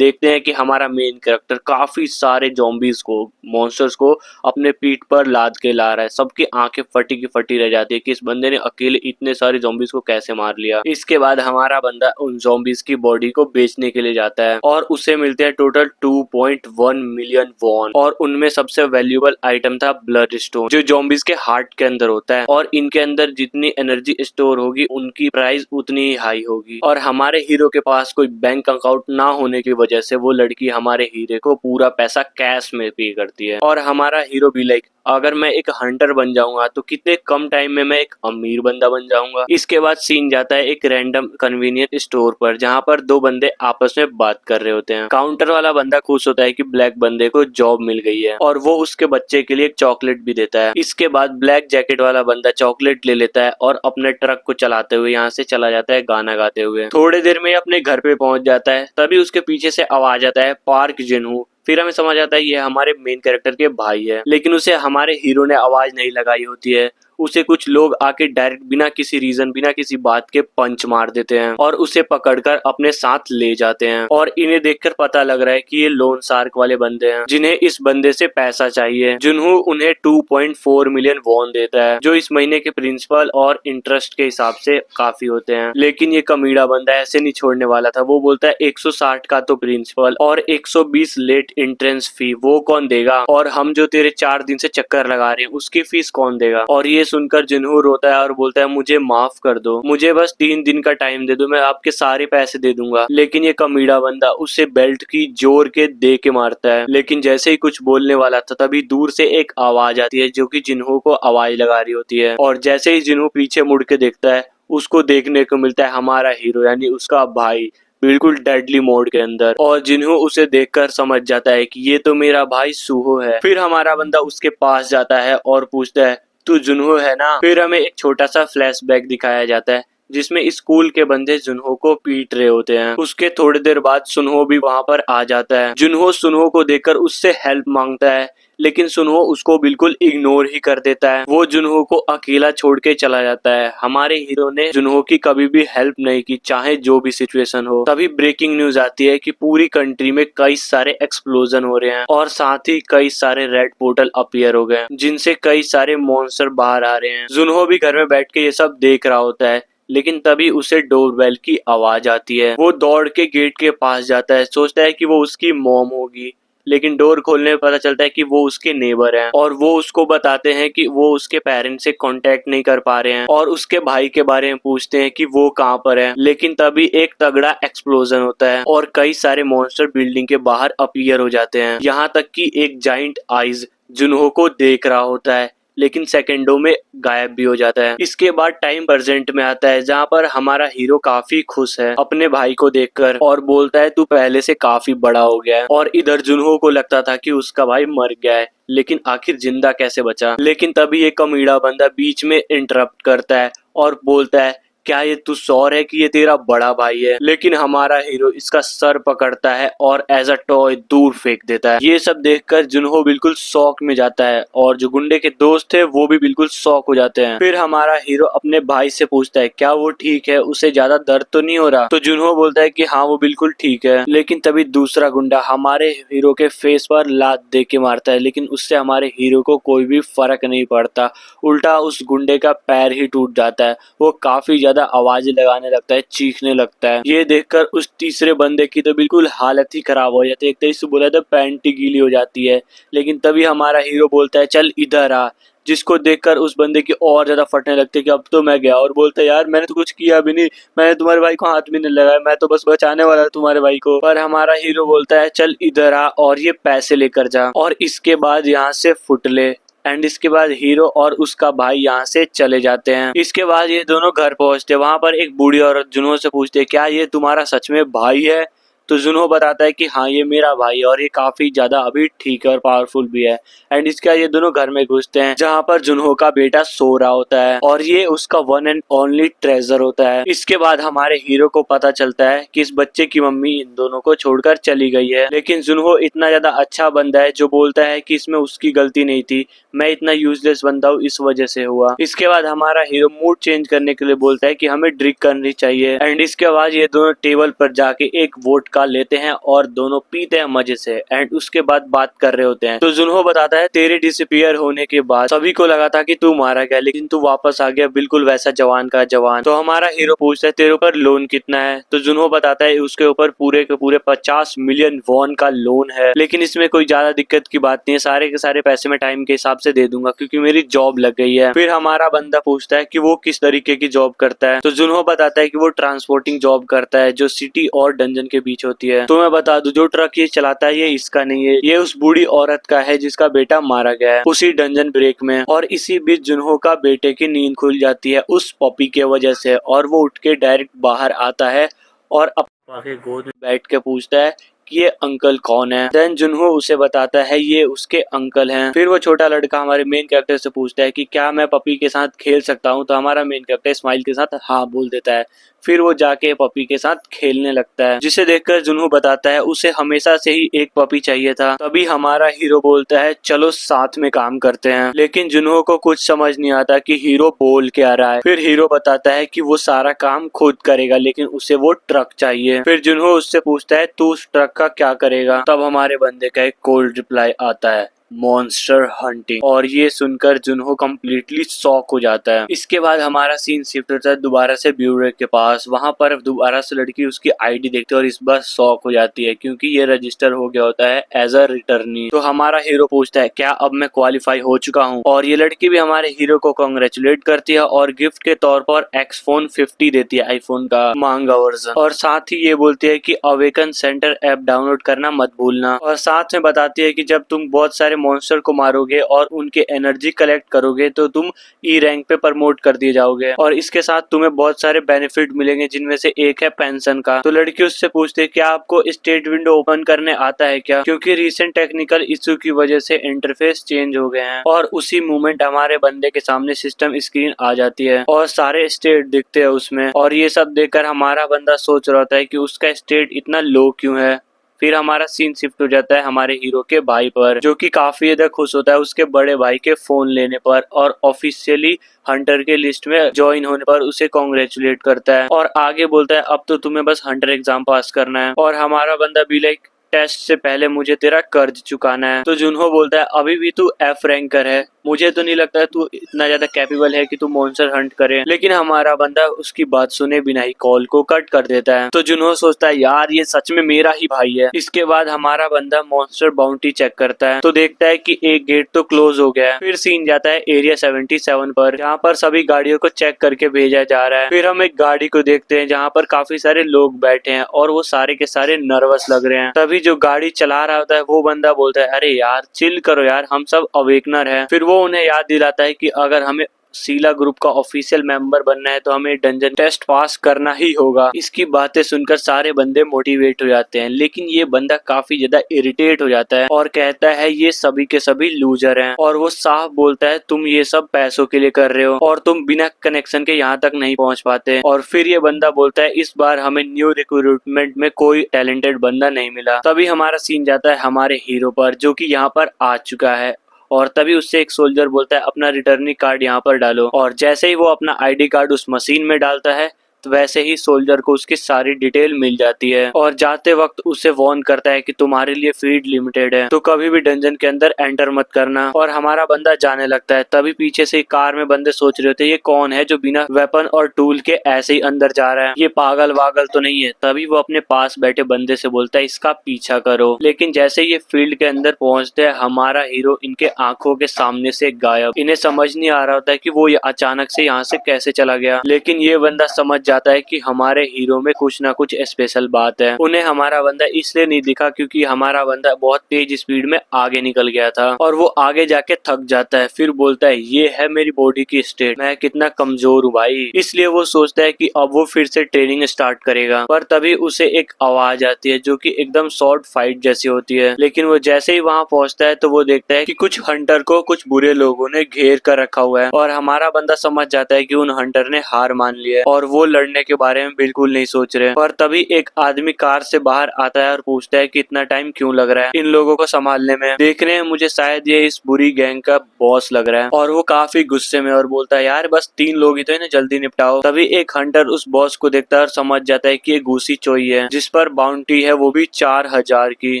हैं कि हमारा मेन कैरेक्टर काफी सारे ज़ॉम्बीज को, मॉन्स्टर्स को अपने पीठ पर लाद के ला रहा है। सबकी आंखें फटी की फटी रह जाती है कि इस बंदे ने अकेले इतने सारे ज़ॉम्बीज को कैसे मार लिया। इसके बाद हमारा बंदा उन ज़ॉम्बीज की बॉडी को बेचने के लिए जाता है और उसे मिलते हैं टोटल 2.1 मिलियन वॉन, और उनमें सबसे वैल्यूएबल आइटम था ब्लड स्टोन, जो ज़ॉम्बीज के हार्ट के अंदर होता है और इनके अंदर जितनी एनर्जी स्टोर होगी उनकी प्राइस उतनी ही हाई होगी। और हमारे हीरो के पास कोई बैंक अकाउंट ना होने की वजह से वो लड़की हमारे हीरे को पूरा पैसा कैश में पे करती है और हमारा हीरो भी लाइक अगर मैं एक हंटर बन जाऊंगा तो कितने कम टाइम में मैं एक अमीर बंदा बन जाऊंगा। इसके बाद सीन जाता है एक रैंडम कन्वीनियंस स्टोर पर, जहाँ पर दो बंदे आपस में बात कर रहे होते हैं। काउंटर वाला बंदा खुश होता है कि ब्लैक बंदे को जॉब मिल गई है और वो उसके बच्चे के लिए एक चॉकलेट भी देता है। इसके बाद ब्लैक जैकेट वाला बंदा चॉकलेट ले लेता है और अपने ट्रक को चलाते हुए यहाँ से चला जाता है गाना गाते हुए। थोड़ी देर में अपने घर पे पहुंच जाता है, तभी उसके पीछे से आवाज आता है पार्क जिनहू। फिर हमें समझ आता है ये हमारे मेन कैरेक्टर के भाई है, लेकिन उसे हमारे हीरो ने आवाज नहीं लगाई होती है। उसे कुछ लोग आके डायरेक्ट बिना किसी रीजन, बिना किसी बात के पंच मार देते हैं और उसे पकड़कर अपने साथ ले जाते हैं। और इन्हें देखकर पता लग रहा है कि ये लोन शार्क वाले बंदे हैं, जिन्हें इस बंदे से पैसा चाहिए। जिन्हू उन्हें 2.4 मिलियन वॉन देता है, जो इस महीने के प्रिंसिपल और इंटरेस्ट के हिसाब से काफी होते हैं। लेकिन ये कमीड़ा बंदा ऐसे नहीं छोड़ने वाला था। वो बोलता है 160 का तो प्रिंसिपल और 120 लेट एंट्रेंस फी वो कौन देगा, और हम जो तेरे 4 दिन से चक्कर लगा रहे हैं उसकी फीस कौन देगा। और ये सुनकर जिन्हू रोता है और बोलता है मुझे माफ कर दो, मुझे बस 3 दिन का टाइम दे दो, मैं आपके सारे पैसे दे दूंगा। लेकिन ये कमीड़ा बंदा उसे बेल्ट की जोर के दे के मारता है। लेकिन जैसे ही कुछ बोलने वाला था तभी दूर से एक आवाज आती है जो कि जिन्हू को आवाज लगा रही होती है। और जैसे ही जिन्हू पीछे मुड़ के देखता है, उसको देखने को मिलता है हमारा हीरो यानी उसका भाई, बिल्कुल डेडली मोड के अंदर। और जिन्हू उसे देखकर समझ जाता है कि ये तो मेरा भाई सूहो है। फिर हमारा बंदा उसके पास जाता है और पूछता है तू जुनहो है ना। फिर हमें एक छोटा सा फ्लैशबैक दिखाया जाता है जिसमें स्कूल के बंदे जुनहो को पीट रहे होते हैं। उसके थोड़ी देर बाद सुनहो भी वहाँ पर आ जाता है। जुनहो सुनहो को देखकर उससे हेल्प मांगता है, लेकिन सुनहो उसको बिल्कुल इग्नोर ही कर देता है। वो जुनहो को अकेला छोड़ के चला जाता है। हमारे हीरो ने जुनहो की कभी भी हेल्प नहीं की, चाहे जो भी सिचुएशन हो। तभी ब्रेकिंग न्यूज आती है कि पूरी कंट्री में कई सारे एक्सप्लोजन हो रहे हैं और साथ ही कई सारे रेड पोर्टल अपीयर हो गए, जिनसे कई सारे मॉन्स्टर बाहर आ रहे हैं। जुनहो भी घर में बैठ के ये सब देख रहा होता है, लेकिन तभी उसे डोरबेल की आवाज आती है। वो दौड़ के गेट के पास जाता है, सोचता है कि वो उसकी मॉम होगी, लेकिन डोर खोलने में पता चलता है कि वो उसके नेबर हैं और वो उसको बताते हैं कि वो उसके पेरेंट्स से कांटेक्ट नहीं कर पा रहे हैं और उसके भाई के बारे में पूछते हैं कि वो कहाँ पर है। लेकिन तभी एक तगड़ा एक्सप्लोजन होता है और कई सारे मॉन्स्टर बिल्डिंग के बाहर अपीयर हो जाते हैं। यहाँ तक कि एक जाइंट आइज जुनहो को देख रहा होता है, लेकिन सेकंडों में गायब भी हो जाता है। इसके बाद टाइम प्रेजेंट में आता है, जहाँ पर हमारा हीरो काफी खुश है अपने भाई को देखकर और बोलता है तू पहले से काफी बड़ा हो गया है। और इधर जुनहो को लगता था कि उसका भाई मर गया है, लेकिन आखिर जिंदा कैसे बचा। लेकिन तभी एक कमीड़ा बंदा बीच में इंटरप्ट करता है और बोलता है क्या ये तू श्योर है कि ये तेरा बड़ा भाई है। लेकिन हमारा हीरो इसका सर पकड़ता है और एज अ टॉय दूर फेंक देता है। ये सब देखकर जुनहो बिल्कुल शॉक में जाता है और जो गुंडे के दोस्त थे वो भी बिल्कुल शॉक हो जाते हैं। फिर हमारा हीरो अपने भाई से पूछता है क्या वो ठीक है, उसे ज्यादा दर्द तो नहीं हो रहा। तो जुनहो बोलता है कि हाँ वो बिल्कुल ठीक है। लेकिन तभी दूसरा गुंडा हमारे हीरो के फेस पर लात दे के मारता है, लेकिन उससे हमारे हीरो को कोई भी फर्क नहीं पड़ता। उल्टा उस गुंडे का पैर ही टूट जाता है। वो काफी ज्यादा आवाज लगाने लगता है, चीखने लगता है। ये देखकर उस तीसरे बंदे की तो बिल्कुल हालत ही खराब हो जाती है। एक तरीके से बोला तो पैंट ही गीली हो जाती है। लेकिन तभी हमारा हीरो बोलता है चल इधर आ, जिसको देखकर उस बंदे की और ज्यादा फटने लगती है कि अब तो मैं गया। और बोलता है यार मैंने तो कुछ किया भी नहीं, मैंने तुम्हारे भाई को हाथ भी नहीं लगाया, मैं तो बस बचाने वाला तुम्हारे भाई को। पर हमारा हीरो बोलता है चल इधर आ और ये पैसे लेकर जा, और इसके बाद यहाँ से फुट ले। एंड इसके बाद हीरो और उसका भाई यहाँ से चले जाते हैं। इसके बाद ये दोनों घर पहुंचते हैं। वहां पर एक बूढ़ी औरत जुनहो से पूछते है क्या ये तुम्हारा सच में भाई है। तो जुनहो बताता है कि हाँ ये मेरा भाई है और ये काफी ज्यादा अभी ठीक है और पावरफुल भी है। एंड इसके बाद ये दोनों घर में घुसते हैं, जहाँ पर जुनहो का बेटा सो रहा होता है और ये उसका वन एंड ओनली ट्रेजर होता है। इसके बाद हमारे हीरो को पता चलता है कि इस बच्चे की मम्मी इन दोनों को छोड़कर चली गई है। लेकिन जुनहो इतना ज्यादा अच्छा बंदा है जो बोलता है कि इसमें उसकी गलती नहीं थी, मैं इतना यूजलेस बंदा हूँ इस वजह से हुआ। इसके बाद हमारा हीरो मूड चेंज करने के लिए बोलता है कि हमें ड्रिंक करनी चाहिए। एंड इसके बाद ये दोनों टेबल पर जाके एक वोट का लेते हैं और दोनों पीते हैं मजे से। एंड उसके बाद बात कर रहे होते हैं। तो जुनहो बताता है तेरे डिसअपीयर होने के बाद सभी को लगा था कि तू मारा गया, लेकिन तू वापस आ गया बिल्कुल वैसा जवान का जवान। तो हमारा हीरो पूछता है तेरे ऊपर लोन कितना है। तो जुनहो बताता है उसके ऊपर पूरे के पूरे 50 मिलियन वॉन का लोन है, लेकिन इसमें कोई ज्यादा दिक्कत की बात नहीं है, सारे के सारे पैसे मैं टाइम के हिसाब से दे दूंगा क्योंकि मेरी जॉब लग गई है। फिर हमारा बंदा पूछता है कि वो किस तरीके की जॉब करता है। तो जुनहो बताता है कि वो ट्रांसपोर्टिंग जॉब करता है जो सिटी और डंजन के बीच मैच होती है। तो मैं बता दूं, जो ट्रक ये चलाता है ये इसका नहीं है, ये उस बूढ़ी औरत का है जिसका बेटा मारा गया है उसी डंजन ब्रेक में। और इसी बीच जुनहो का बेटे की नींद खुल जाती है उस पॉपी के वजह से, और वो उठ के डायरेक्ट बाहर आता है और पापा के गोद में बैठ के पूछता है कि ये अंकल कौन है। देन जुनहो उसे बताता है ये उसके अंकल हैं। फिर वो छोटा लड़का हमारे मेन कैरेक्टर से पूछता है कि क्या मैं पपी के साथ खेल सकता हूँ, तो हमारा मेन कैरेक्टर स्माइल के साथ हाँ बोल देता है। फिर वो जाके पपी के साथ खेलने लगता है, जिसे देखकर जुनहो बताता है उसे हमेशा से ही एक पपी चाहिए था। तभी हमारा हीरो बोलता है चलो साथ में काम करते हैं, लेकिन जुनहो को कुछ समझ नहीं आता कि हीरो बोल क्या रहा है। फिर हीरो बताता है कि वो सारा काम खुद करेगा, लेकिन उसे वो ट्रक चाहिए। फिर जुनहो उससे पूछता है तू उस ट्रक का क्या करेगा। तब हमारे बंदे का एक कोल्ड रिप्लाई आता है, मॉन्स्टर हंटिंग। और ये सुनकर जुनहो कम्प्लीटली शॉक हो जाता है। इसके बाद हमारा सीन शिफ्ट होता है दोबारा से ब्यूरो के पास। वहां पर दोबारा से लड़की उसकी आईडी देखती है और इस बार शॉक हो जाती है क्योंकि ये रजिस्टर हो गया होता है एज अ रिटर्नी। तो हमारा हीरो पूछता है क्या अब मैं क्वालिफाई हो चुका हूँ, और ये लड़की भी हमारे हीरो को कांग्रेचुलेट करती है और गिफ्ट के तौर पर एक्सफोन 50 देती है, आईफोन का महंगा वर्जन। और साथ ही ये बोलती है कि अवेकन सेंटर ऐप डाउनलोड करना मत भूलना। और साथ में बताती है कि जब तुम बहुत सारे मॉन्स्टर को मारोगे और उनके एनर्जी कलेक्ट करोगे तो तुम ई रैंक पे प्रमोट कर दिए जाओगे, और इसके साथ तुम्हें बहुत सारे बेनिफिट मिलेंगे जिनमें से एक है पेंशन का। तो लड़की उससे पूछती है क्या आपको स्टेट विंडो ओपन करने आता है क्या, क्योंकि रिसेंट टेक्निकल इश्यू की वजह से इंटरफेस चेंज हो गए हैं। और उसी मोमेंट हमारे बंदे के सामने सिस्टम स्क्रीन आ जाती है और सारे स्टेट दिखते हैं उसमें। और ये सब देखकर हमारा बंदा सोच रहा होता है कि उसका स्टेट इतना लो क्यों है। फिर हमारा सीन शिफ्ट हो जाता है हमारे हीरो के भाई पर, जो कि काफी ज्यादा खुश होता है उसके बड़े भाई के फोन लेने पर, और ऑफिशियली हंटर के लिस्ट में ज्वाइन होने पर उसे कांग्रेचुलेट करता है और आगे बोलता है अब तो तुम्हें बस हंटर एग्जाम पास करना है। और हमारा बंदा भी लाइक टेस्ट से पहले मुझे तेरा कर्ज चुकाना है। तो जुनहो बोलता है अभी भी तू एफ रैंकर है, मुझे तो नहीं लगता तू इतना ज्यादा कैपेबल है कि तू मॉन्स्टर हंट करे। लेकिन हमारा बंदा उसकी बात सुने बिना ही कॉल को कट कर देता है। तो जुनहो सोचता है यार ये सच में मेरा ही भाई है। इसके बाद हमारा बंदा मॉन्स्टर बाउंटी चेक करता है तो देखता है कि एक गेट तो क्लोज हो गया है। फिर सीन जाता है एरिया 77 पर, जहाँ पर सभी गाड़ियों को चेक करके भेजा जा रहा है। फिर हम एक गाड़ी को देखते हैं जहाँ पर काफी सारे लोग बैठे हैं और वो सारे के सारे नर्वस लग रहे हैं। तभी जो गाड़ी चला रहा होता है वो बंदा बोलता है अरे यार चिल करो यार, हम सब अवेकनर हैं। फिर वो उन्हें याद दिलाता है कि अगर हमें सीला ग्रुप का ऑफिशियल मेंबर बनना है तो हमें डंजन टेस्ट पास करना ही होगा। इसकी बातें सुनकर सारे बंदे मोटिवेट हो जाते हैं, लेकिन ये बंदा काफी ज्यादा इरिटेट हो जाता है और कहता है ये सभी के सभी लूजर हैं। और वो साफ बोलता है तुम ये सब पैसों के लिए कर रहे हो और तुम बिना कनेक्शन के यहाँ तक नहीं पहुँच पाते। और फिर ये बंदा बोलता है इस बार हमें न्यू रिक्रूटमेंट में कोई टैलेंटेड बंदा नहीं मिला। तभी हमारा सीन जाता है हमारे हीरो पर, जो कि यहाँ पर आ चुका है। और तभी उससे एक सोल्जर बोलता है अपना रिटर्निंग कार्ड यहाँ पर डालो। और जैसे ही वो अपना आईडी कार्ड उस मशीन में डालता है तो वैसे ही सोल्जर को उसकी सारी डिटेल मिल जाती है और जाते वक्त उसे वार्न करता है कि तुम्हारे लिए फीड लिमिटेड है तो कभी भी डंजन के अंदर एंटर मत करना। और हमारा बंदा जाने लगता है। तभी पीछे से कार में बंदे सोच रहे होते ये कौन है जो बिना वेपन और टूल के ऐसे ही अंदर जा रहा है, ये पागल वागल तो नहीं है। तभी वो अपने पास बैठे बंदे से बोलता है इसका पीछा करो। लेकिन जैसे ये फील्ड के अंदर पहुंचते हैं हमारा हीरो इनके आंखों के सामने से गायब। इन्हें समझ नहीं आ रहा होता है कि वो ये अचानक से यहाँ से कैसे चला गया, लेकिन ये बंदा समझ जाता है कि हमारे हीरो में कुछ ना कुछ स्पेशल बात है। उन्हें हमारा बंदा इसलिए नहीं दिखा क्योंकि हमारा बंदा बहुत तेज स्पीड में आगे निकल गया था और वो आगे जाके थक जाता है। फिर बोलता है ये है मेरी बॉडी की स्टेट, मैं कितना कमजोर हूँ भाई। इसलिए वो सोचता है कि अब वो फिर से ट्रेनिंग स्टार्ट करेगा। पर तभी उसे एक आवाज आती है जो कि एकदम शॉर्ट फाइट जैसी होती है। लेकिन वो जैसे ही वहाँ पहुँचता है तो वो देखता है कि कुछ हंटर को कुछ बुरे लोगों ने घेर कर रखा हुआ है और हमारा बंदा समझ जाता है कि उन हंटर ने हार मान ली है और वो लड़ने के बारे में बिल्कुल नहीं सोच रहे। पर तभी एक आदमी कार से बाहर आता है और पूछता है कि इतना टाइम क्यों लग रहा है इन लोगों को संभालने में, देखने में मुझे शायद ये इस बुरी गैंग का बॉस लग रहा है। और वो काफी गुस्से में और बोलता है यार बस 3 लोग ही तो इन्हें जल्दी निपटाओ। तभी एक हंटर उस बॉस को देखता है और समझ जाता है कि ये घूसी चोई है जिस पर बाउंटी है वो भी 4000 की।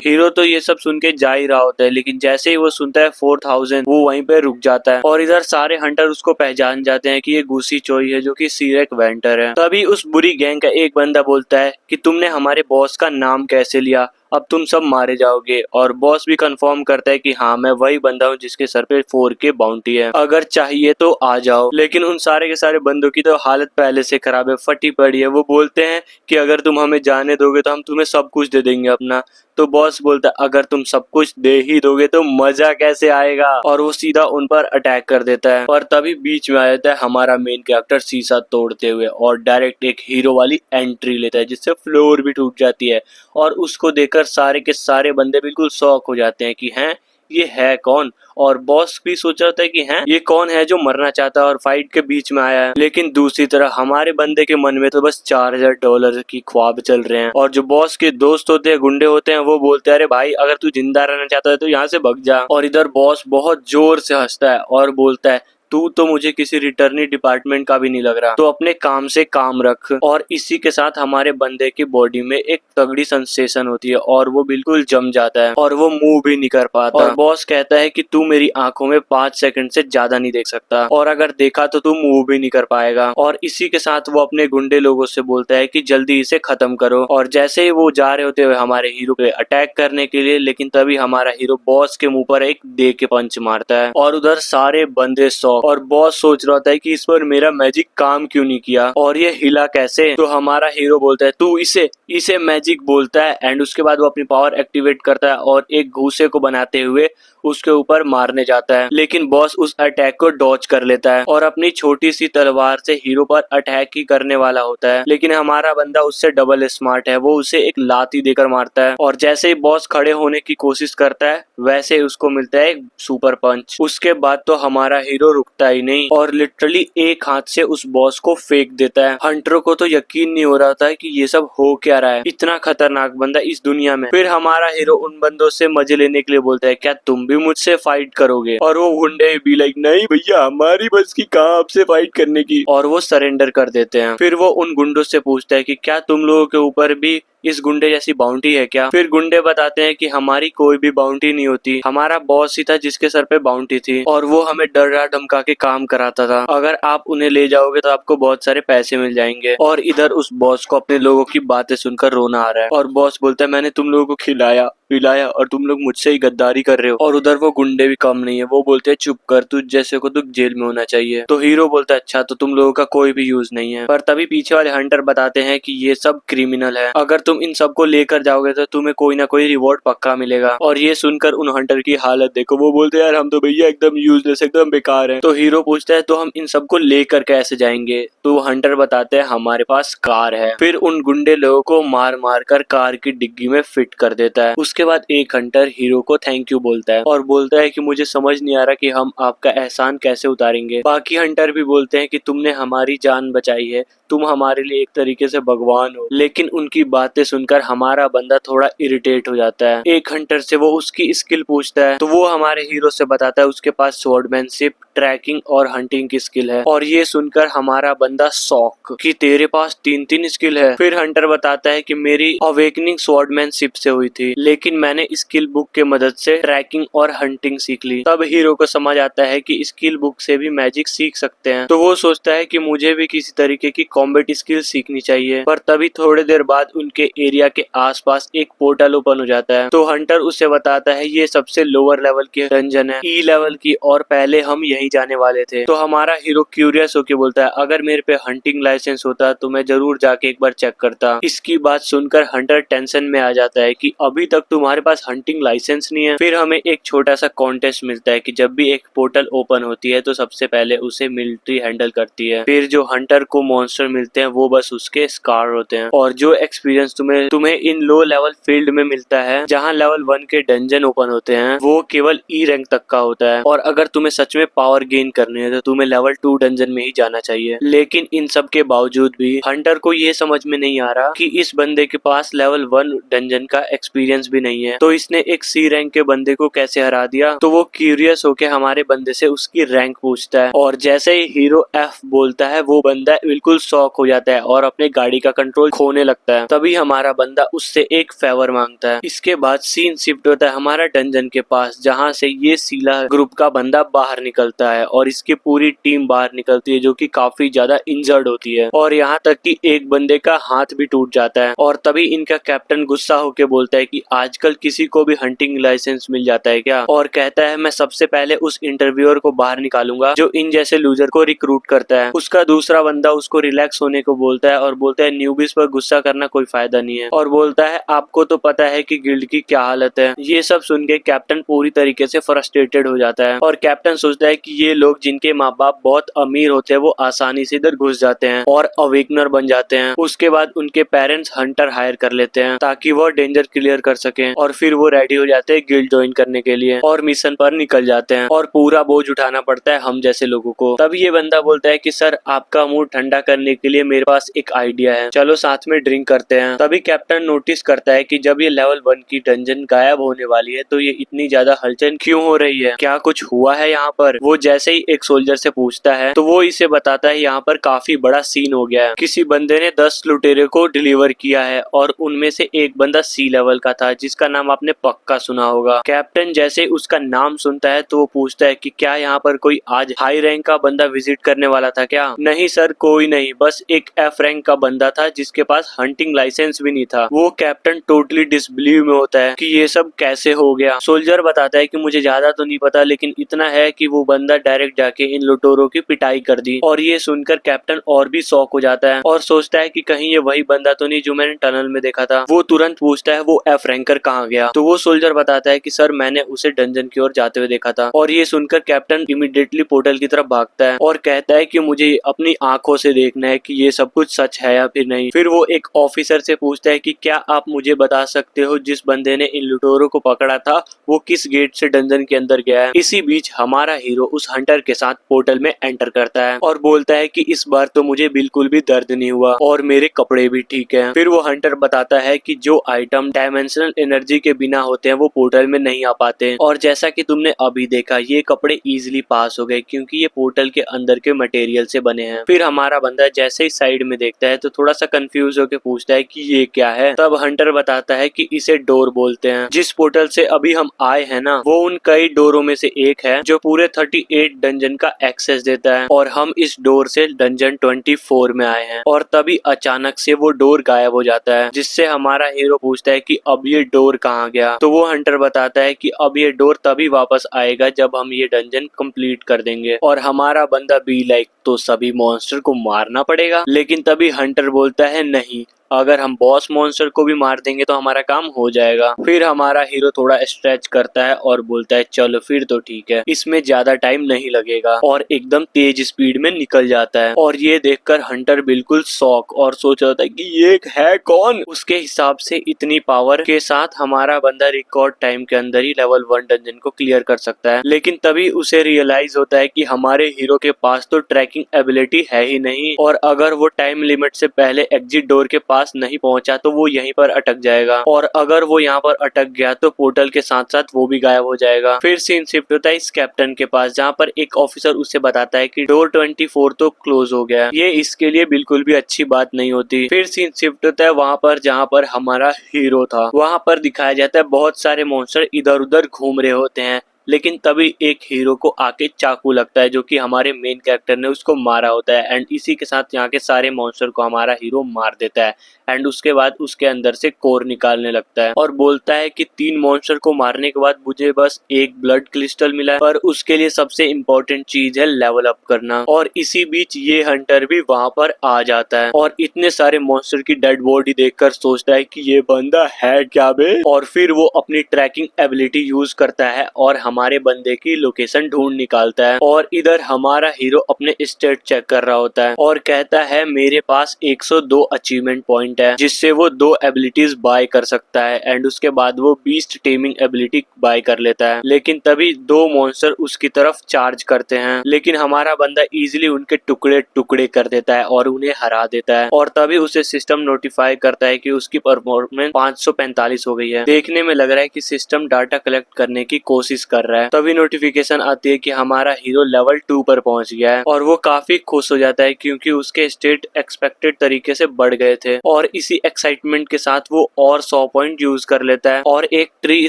हीरो तो ये सब सुन के जा ही रहा होता है, लेकिन जैसे ही वो सुनता है 4000 वो वहीं पे रुक जाता है और इधर सारे हंटर उसको पहचान जाते हैं कि ये घूसी चोई है जो कि सीरेक वेंटर है। तभी उस बुरी गैंग का एक बंदा बोलता है कि तुमने हमारे बॉस का नाम कैसे लिया, अब तुम सब मारे जाओगे। और बॉस भी कंफर्म करता है कि हाँ मैं वही बंदा हूँ जिसके सर पे 4K बाउंटी है, अगर चाहिए तो आ जाओ। लेकिन उन सारे के सारे बंदों की तो हालत पहले से खराब है, फटी पड़ी है। वो बोलते हैं कि अगर तुम हमें जाने दोगे तो हम तुम्हें सब कुछ दे देंगे अपना। तो बॉस बोलता है अगर तुम सब कुछ दे ही दोगे तो मजा कैसे आएगा, और वो सीधा उन पर अटैक कर देता है। और तभी बीच में आ जाता है हमारा मेन कैरेक्टर शीशा तोड़ते हुए, और डायरेक्ट एक हीरो वाली एंट्री लेता है जिससे फ्लोर भी टूट जाती है। और उसको देखकर सारे के सारे बंदे बिल्कुल शॉक हो जाते हैं कि हैं ये है कौन। और बॉस भी सोच रहा था कि हैं ये कौन है जो मरना चाहता है और फाइट के बीच में आया है। लेकिन दूसरी तरफ हमारे बंदे के मन में तो बस $4000 की ख्वाब चल रहे हैं। और जो बॉस के दोस्त होते हैं, गुंडे होते हैं, वो बोलते हैं अरे भाई अगर तू जिंदा रहना चाहता है तो यहाँ से भाग जा। और इधर बॉस बहुत जोर से हंसता है और बोलता है तू तो मुझे किसी रिटर्निंग डिपार्टमेंट का भी नहीं लग रहा, तो अपने काम से काम रख। और इसी के साथ हमारे बंदे की बॉडी में एक तगड़ी सेंसेशन होती है और वो बिल्कुल जम जाता है और वो मूव भी नहीं कर पाता। और बॉस कहता है कि तू मेरी आंखों में 5 सेकंड से ज्यादा नहीं देख सकता, और अगर देखा तो तू मूव भी नहीं कर पाएगा। और इसी के साथ वो अपने गुंडे लोगों से बोलता है कि जल्दी इसे खत्म करो। और जैसे ही वो जा रहे होते हुए हमारे हीरो पे अटैक करने के लिए, लेकिन तभी हमारा हीरो बॉस के मुंह पर एक दे के पंच मारता है और उधर सारे बंदे शॉक। और बॉस सोच रहा था कि इस पर मेरा मैजिक काम क्यों नहीं किया और ये हिला कैसे। तो हमारा हीरो बोलता है तू इसे मैजिक बोलता है। एंड उसके बाद वो अपनी पावर एक्टिवेट करता है और एक घूसे को बनाते हुए उसके ऊपर मारने जाता है। लेकिन बॉस उस अटैक को डॉज कर लेता है और अपनी छोटी सी तलवार से हीरो पर अटैक ही करने वाला होता है। लेकिन हमारा बंदा उससे डबल स्मार्ट है, वो उसे एक लात ही देकर मारता है। और जैसे ही बॉस खड़े होने की कोशिश करता है वैसे ही उसको मिलता है एक सुपर पंच। उसके बाद तो हमारा हीरो रुकता ही नहीं और लिटरली एक हाथ से उस बॉस को फेंक देता है। हंटर को तो यकीन नहीं हो रहा था कि ये सब हो क्या रहा है, इतना खतरनाक बंदा इस दुनिया में। फिर हमारा हीरो उन बंदों से मजे लेने के लिए बोलता है क्या तुम भी मुझसे फाइट करोगे। और वो गुंडे भी लाइक नहीं भैया हमारी बस की कहाँ आपसे फाइट करने की, और वो सरेंडर कर देते हैं। फिर वो उन गुंडों से पूछता है कि क्या तुम लोगों के ऊपर भी इस गुंडे जैसी बाउंटी है क्या। फिर गुंडे बताते हैं कि हमारी कोई भी बाउंटी नहीं होती, हमारा बॉस ही था जिसके सर पे बाउंटी थी और वो हमें डरा धमका के काम कराता था। अगर आप उन्हें ले जाओगे तो आपको बहुत सारे पैसे मिल जाएंगे। और इधर उस बॉस को अपने लोगों की बातें सुनकर रोना आ रहा है और बॉस बोलता है मैंने तुम लोगों को खिलाया पिलाया और तुम लोग मुझसे ही गद्दारी कर रहे हो। और उधर वो गुंडे भी कम नहीं है, वो बोलते हैं चुप कर, तुझ जैसे को तो जेल में होना चाहिए। तो हीरो बोलता है अच्छा तो तुम लोगों का कोई भी यूज नहीं है। पर तभी पीछे वाले हंटर बताते हैं कि ये सब क्रिमिनल है, अगर तुम इन सबको लेकर जाओगे तो तुम्हें कोई ना कोई रिवॉर्ड पक्का मिलेगा। और ये सुनकर उन हंटर की हालत देखो, वो बोलते हैं यार हम तो भैया एकदम यूजलेस एकदम बेकार है। तो हीरो पूछता है तो हम इन सबको लेकर कैसे जाएंगे। तो हंटर बताते हैं हमारे पास कार है। फिर उन गुंडे लोगों को मार मार कर कार की डिग्गी में फिट कर देता है। उसके बाद एक हंटर हीरो को थैंक यू बोलता है और बोलता है कि मुझे समझ नहीं आ रहा कि हम आपका एहसान कैसे उतारेंगे। बाकी हंटर भी बोलते हैं कि तुमने हमारी जान बचाई है, तुम हमारे लिए एक तरीके से भगवान हो। लेकिन उनकी बातें सुनकर हमारा बंदा थोड़ा इरिटेट हो जाता है। एक हंटर से वो उसकी स्किल पूछता है तो वो हमारे हीरो से बताता है उसके पास स्वॉर्डमैनशिप, ट्रैकिंग और हंटिंग की स्किल है। और ये सुनकर हमारा बंदा शॉक कि तेरे पास 3 स्किल है। फिर हंटर बताता है कि मेरी अवेकनिंग स्वॉर्डमैनशिप से हुई थी, लेकिन मैंने स्किल बुक के मदद से ट्रैकिंग और हंटिंग सीख ली। तब हीरो को समझ आता है कि स्किल बुक से भी मैजिक सीख सकते हैं। तो वो सोचता है कि मुझे भी किसी तरीके की कॉम्बैट स्किल सीखनी चाहिए। पर तभी थोड़ी देर बाद उनके एरिया के आसपास एक पोर्टल ओपन हो जाता है। तो हंटर उसे बताता है ये सबसे लोअर लेवल की डंजन है, ई लेवल की, और पहले हम यहीं जाने वाले थे। तो हमारा हीरो क्यूरियस होकर बोलता है अगर मेरे पे हंटिंग लाइसेंस होता तो मैं जरूर जाके एक बार चेक करता। इसकी बात सुनकर हंटर टेंशन में आ जाता है कि अभी तक तुम्हारे पास हंटिंग लाइसेंस नहीं है। फिर हमें एक छोटा सा कॉन्टेस्ट मिलता है कि जब भी एक पोर्टल ओपन होती है तो सबसे पहले उसे मिलिट्री हैंडल करती है। फिर जो हंटर को मॉन्स्टर मिलते हैं वो बस उसके स्कार होते हैं। और जो एक्सपीरियंस तुम्हें इन लो लेवल फील्ड में मिलता है जहाँ लेवल 1 के डंजन ओपन होते हैं वो केवल ई रैंक तक का होता है। और अगर तुम्हें सच में पावर गेन करनी है तो तुम्हें लेवल 2 डंजन में ही जाना चाहिए। लेकिन इन सब के बावजूद भी हंटर को ये समझ में नहीं आ रहा कि इस बंदे के पास लेवल 1 डंजन का एक्सपीरियंस भी नहीं है, तो इसने एक सी रैंक के बंदे को कैसे हरा दिया। तो वो क्यूरियस होके हमारे बंदे से उसकी रैंक पूछता है और जैसे ही हीरो एफ बोलता है वो बंदा बिल्कुल शॉक हो जाता है और अपने गाड़ी का कंट्रोल खोने लगता है। तभी हमारा बंदा उससे एक फेवर मांगता है। इसके बाद सीन शिफ्ट होता है हमारा डंजन के पास, जहाँ से ये सीला ग्रुप का बंदा बाहर निकलता है और इसकी पूरी टीम बाहर निकलती है, जो कि काफी ज्यादा इंजर्ड होती है और यहाँ तक कि एक बंदे का हाथ भी टूट जाता है। और तभी इनका कैप्टन गुस्सा होके बोलता है कि आजकल किसी को भी हंटिंग लाइसेंस मिल जाता है क्या, और कहता है मैं सबसे पहले उस इंटरव्यूअर को बाहर निकालूंगा जो इन जैसे लूजर को रिक्रूट करता है। उसका दूसरा बंदा उसको रिलैक्स होने को बोलता है और बोलता है न्यूबीज पर गुस्सा करना कोई फायदा नहीं है, और बोलता है आपको तो पता है कि गिल्ड की क्या हालत है। ये सब सुन के कैप्टन पूरी तरीके से फ्रस्ट्रेटेड हो जाता है और कैप्टन सोचता है कि ये लोग जिनके माँ बाप बहुत अमीर होते हैं वो आसानी से इधर घुस जाते हैं और अवेकनर बन जाते हैं। उसके बाद उनके पेरेंट्स हंटर हायर कर लेते हैं ताकि वो डेंजर क्लियर कर सकें, और फिर वो रेडी हो जाते हैं गिल्ड ज्वाइन करने के लिए और मिशन पर निकल जाते हैं और पूरा बोझ उठाना पड़ता है हम जैसे लोगों को। तब ये बंदा बोलता है कि सर आपका मूड ठंडा करने के लिए मेरे पास एक आइडिया है, चलो साथ में ड्रिंक करते हैं। तभी कैप्टन नोटिस करता है कि जब ये लेवल 1 की डंजन गायब होने वाली है तो ये इतनी ज्यादा हलचल क्यों हो रही है, क्या कुछ हुआ है यहाँ पर। वो जैसे ही एक सोल्जर से पूछता है तो वो इसे बताता है यहाँ पर काफी बड़ा सीन हो गया है। किसी बंदे ने 10 लुटेरे को डिलीवर किया है और उनमें से एक बंदा सी लेवल का था जिसका नाम आपने पक्का सुना होगा। कैप्टन जैसे ही उसका नाम सुनता है तो वो पूछता है कि क्या यहाँ पर कोई आज हाई रैंक का बंदा विजिट करने वाला था क्या। नहीं सर कोई नहीं, बस एक एफ रैंक का बंदा था जिसके पास हंटिंग लाइसेंस भी नहीं था। वो कैप्टन टोटली डिसबिलीव में होता है कि ये सब कैसे हो गया। सोल्जर बताता है कि मुझे ज्यादा तो नहीं पता, लेकिन इतना है कि वो बंदा डायरेक्ट जाके इन लुटेरों की पिटाई कर दी। और ये सुनकर कैप्टन और भी शॉक हो जाता है और सोचता है कि कहीं ये वही बंदा तो नहीं जो मैंने टनल में देखा था। वो तुरंत पूछता है वो एफ रैंकर कहाँ गया। तो वो सोल्जर बताता है कि सर मैंने उसे डंजन की ओर जाते हुए देखा था। और ये सुनकर कैप्टन इमीडिएटली पोर्टल की तरफ भागता है और कहता है कि मुझे अपनी आंखों से देखना है कि ये सब कुछ सच है या फिर नहीं। फिर वो एक ऑफिसर से पूछता है कि क्या आप मुझे बता सकते हो जिस बंदे ने इन लुटेरों को पकड़ा था वो किस गेट से डंजन के अंदर गया है। इसी बीच हमारा हीरो उस हंटर के साथ पोर्टल में एंटर करता है और बोलता है कि इस बार तो मुझे बिल्कुल भी दर्द नहीं हुआ और मेरे कपड़े भी ठीक हैं। फिर वो हंटर बताता है कि जो आइटम डायमेंशनल एनर्जी के बिना होते हैं वो पोर्टल में नहीं आ पाते, और जैसा कि तुमने अभी देखा ये कपड़े इजीली पास हो गए क्योंकि ये पोर्टल के अंदर के मटेरियल से बने हैं। फिर हमारा बंदा जैसे ही साइड में देखता है तो थोड़ा सा कंफ्यूज होकर पूछता है कि ये क्या है। तब हंटर बताता है कि इसे डोर बोलते हैं। जिस पोर्टल से अभी हम आए हैं ना वो उन कई डोरों में से एक है जो पूरे 38 डंजन का एक्सेस देता है, और हम इस डोर से डंजन 24 में आए हैं। और तभी अचानक से वो डोर गायब हो जाता है, जिससे हमारा हीरो पूछता है कि अब ये डोर कहाँ गया। तो वो हंटर बताता है कि अब ये डोर तभी वापस आएगा जब हम ये डंजन कंप्लीट कर देंगे। और हमारा बंदा बी लाइक तो सभी मॉन्स्टर को मारना पड़ेगा, लेकिन तभी हंटर बोलता है नहीं, अगर हम बॉस मॉन्स्टर को भी मार देंगे तो हमारा काम हो जाएगा। फिर हमारा हीरो थोड़ा स्ट्रेच करता है और बोलता है चलो फिर तो ठीक है, इसमें ज्यादा टाइम नहीं लगेगा, और एकदम तेज स्पीड में निकल जाता है। और ये देखकर हंटर बिल्कुल शॉक और सोच रहा था कि ये है कौन। उसके हिसाब से इतनी पावर के साथ हमारा बंदा रिकॉर्ड टाइम के अंदर ही लेवल 1 डंजन को क्लियर कर सकता है। लेकिन तभी उसे रियलाइज होता है कि हमारे हीरो के पास तो ट्रैकिंग एबिलिटी है ही नहीं, और अगर वो टाइम लिमिट से पहले एग्जिट डोर के पास नहीं पहुंचा तो वो यहीं पर अटक जाएगा, और अगर वो यहाँ पर अटक गया तो पोर्टल के साथ साथ वो भी गायब हो जाएगा। फिर सीन शिफ्ट होता है इस कैप्टन के पास, जहाँ पर एक ऑफिसर उससे बताता है कि डोर 24 तो क्लोज हो गया। ये इसके लिए बिल्कुल भी अच्छी बात नहीं होती। फिर सीन शिफ्ट होता है वहाँ पर जहाँ पर हमारा हीरो था। वहाँ पर दिखाया जाता है बहुत सारे मॉन्स्टर इधर उधर घूम रहे होते हैं, लेकिन तभी एक हीरो को आके चाकू लगता है जो कि हमारे मेन कैरेक्टर ने उसको मारा होता है, एंड इसी के साथ यहाँ के सारे मॉन्स्टर को हमारा हीरो मार देता है। एंड उसके बाद उसके अंदर से कोर निकालने लगता है और बोलता है कि 3 मॉन्स्टर को मारने के बाद मुझे बस एक ब्लड क्रिस्टल मिला है, पर उसके लिए सबसे इम्पोर्टेंट चीज है लेवल अप करना। और इसी बीच ये हंटर भी वहाँ पर आ जाता है और इतने सारे मॉन्स्टर की डेड बॉडी देखकर सोचता है कि ये बंदा है क्या बे। और फिर वो अपनी ट्रैकिंग एबिलिटी यूज करता है और हमारे बंदे की लोकेशन ढूंढ निकालता है और इधर हमारा हीरो अपने स्टेट चेक कर रहा होता है और कहता है मेरे पास 102 अचीवमेंट पॉइंट है जिससे वो 2 एबिलिटीज बाय कर सकता है एंड उसके बाद वो बीस्ट टेमिंग एबिलिटी बाय कर लेता है। लेकिन तभी 2 मॉन्स्टर उसकी तरफ चार्ज करते हैं लेकिन हमारा बंदा इजीली उनके टुकड़े टुकड़े कर देता है और उन्हें हरा देता है और तभी उसे सिस्टम नोटिफाई करता है कि उसकी परफॉर्मेंस 545 हो गई है। देखने में लग रहा है कि सिस्टम डाटा कलेक्ट करने की कोशिश कर रहा है। तभी नोटिफिकेशन आती है कि हमारा हीरो लेवल 2 पर पहुंच गया है और वो काफी खुश हो जाता है क्योंकि उसके स्टेट एक्सपेक्टेड तरीके से बढ़ गए थे और इसी एक्साइटमेंट के साथ वो और 100 पॉइंट यूज कर लेता है और एक ट्री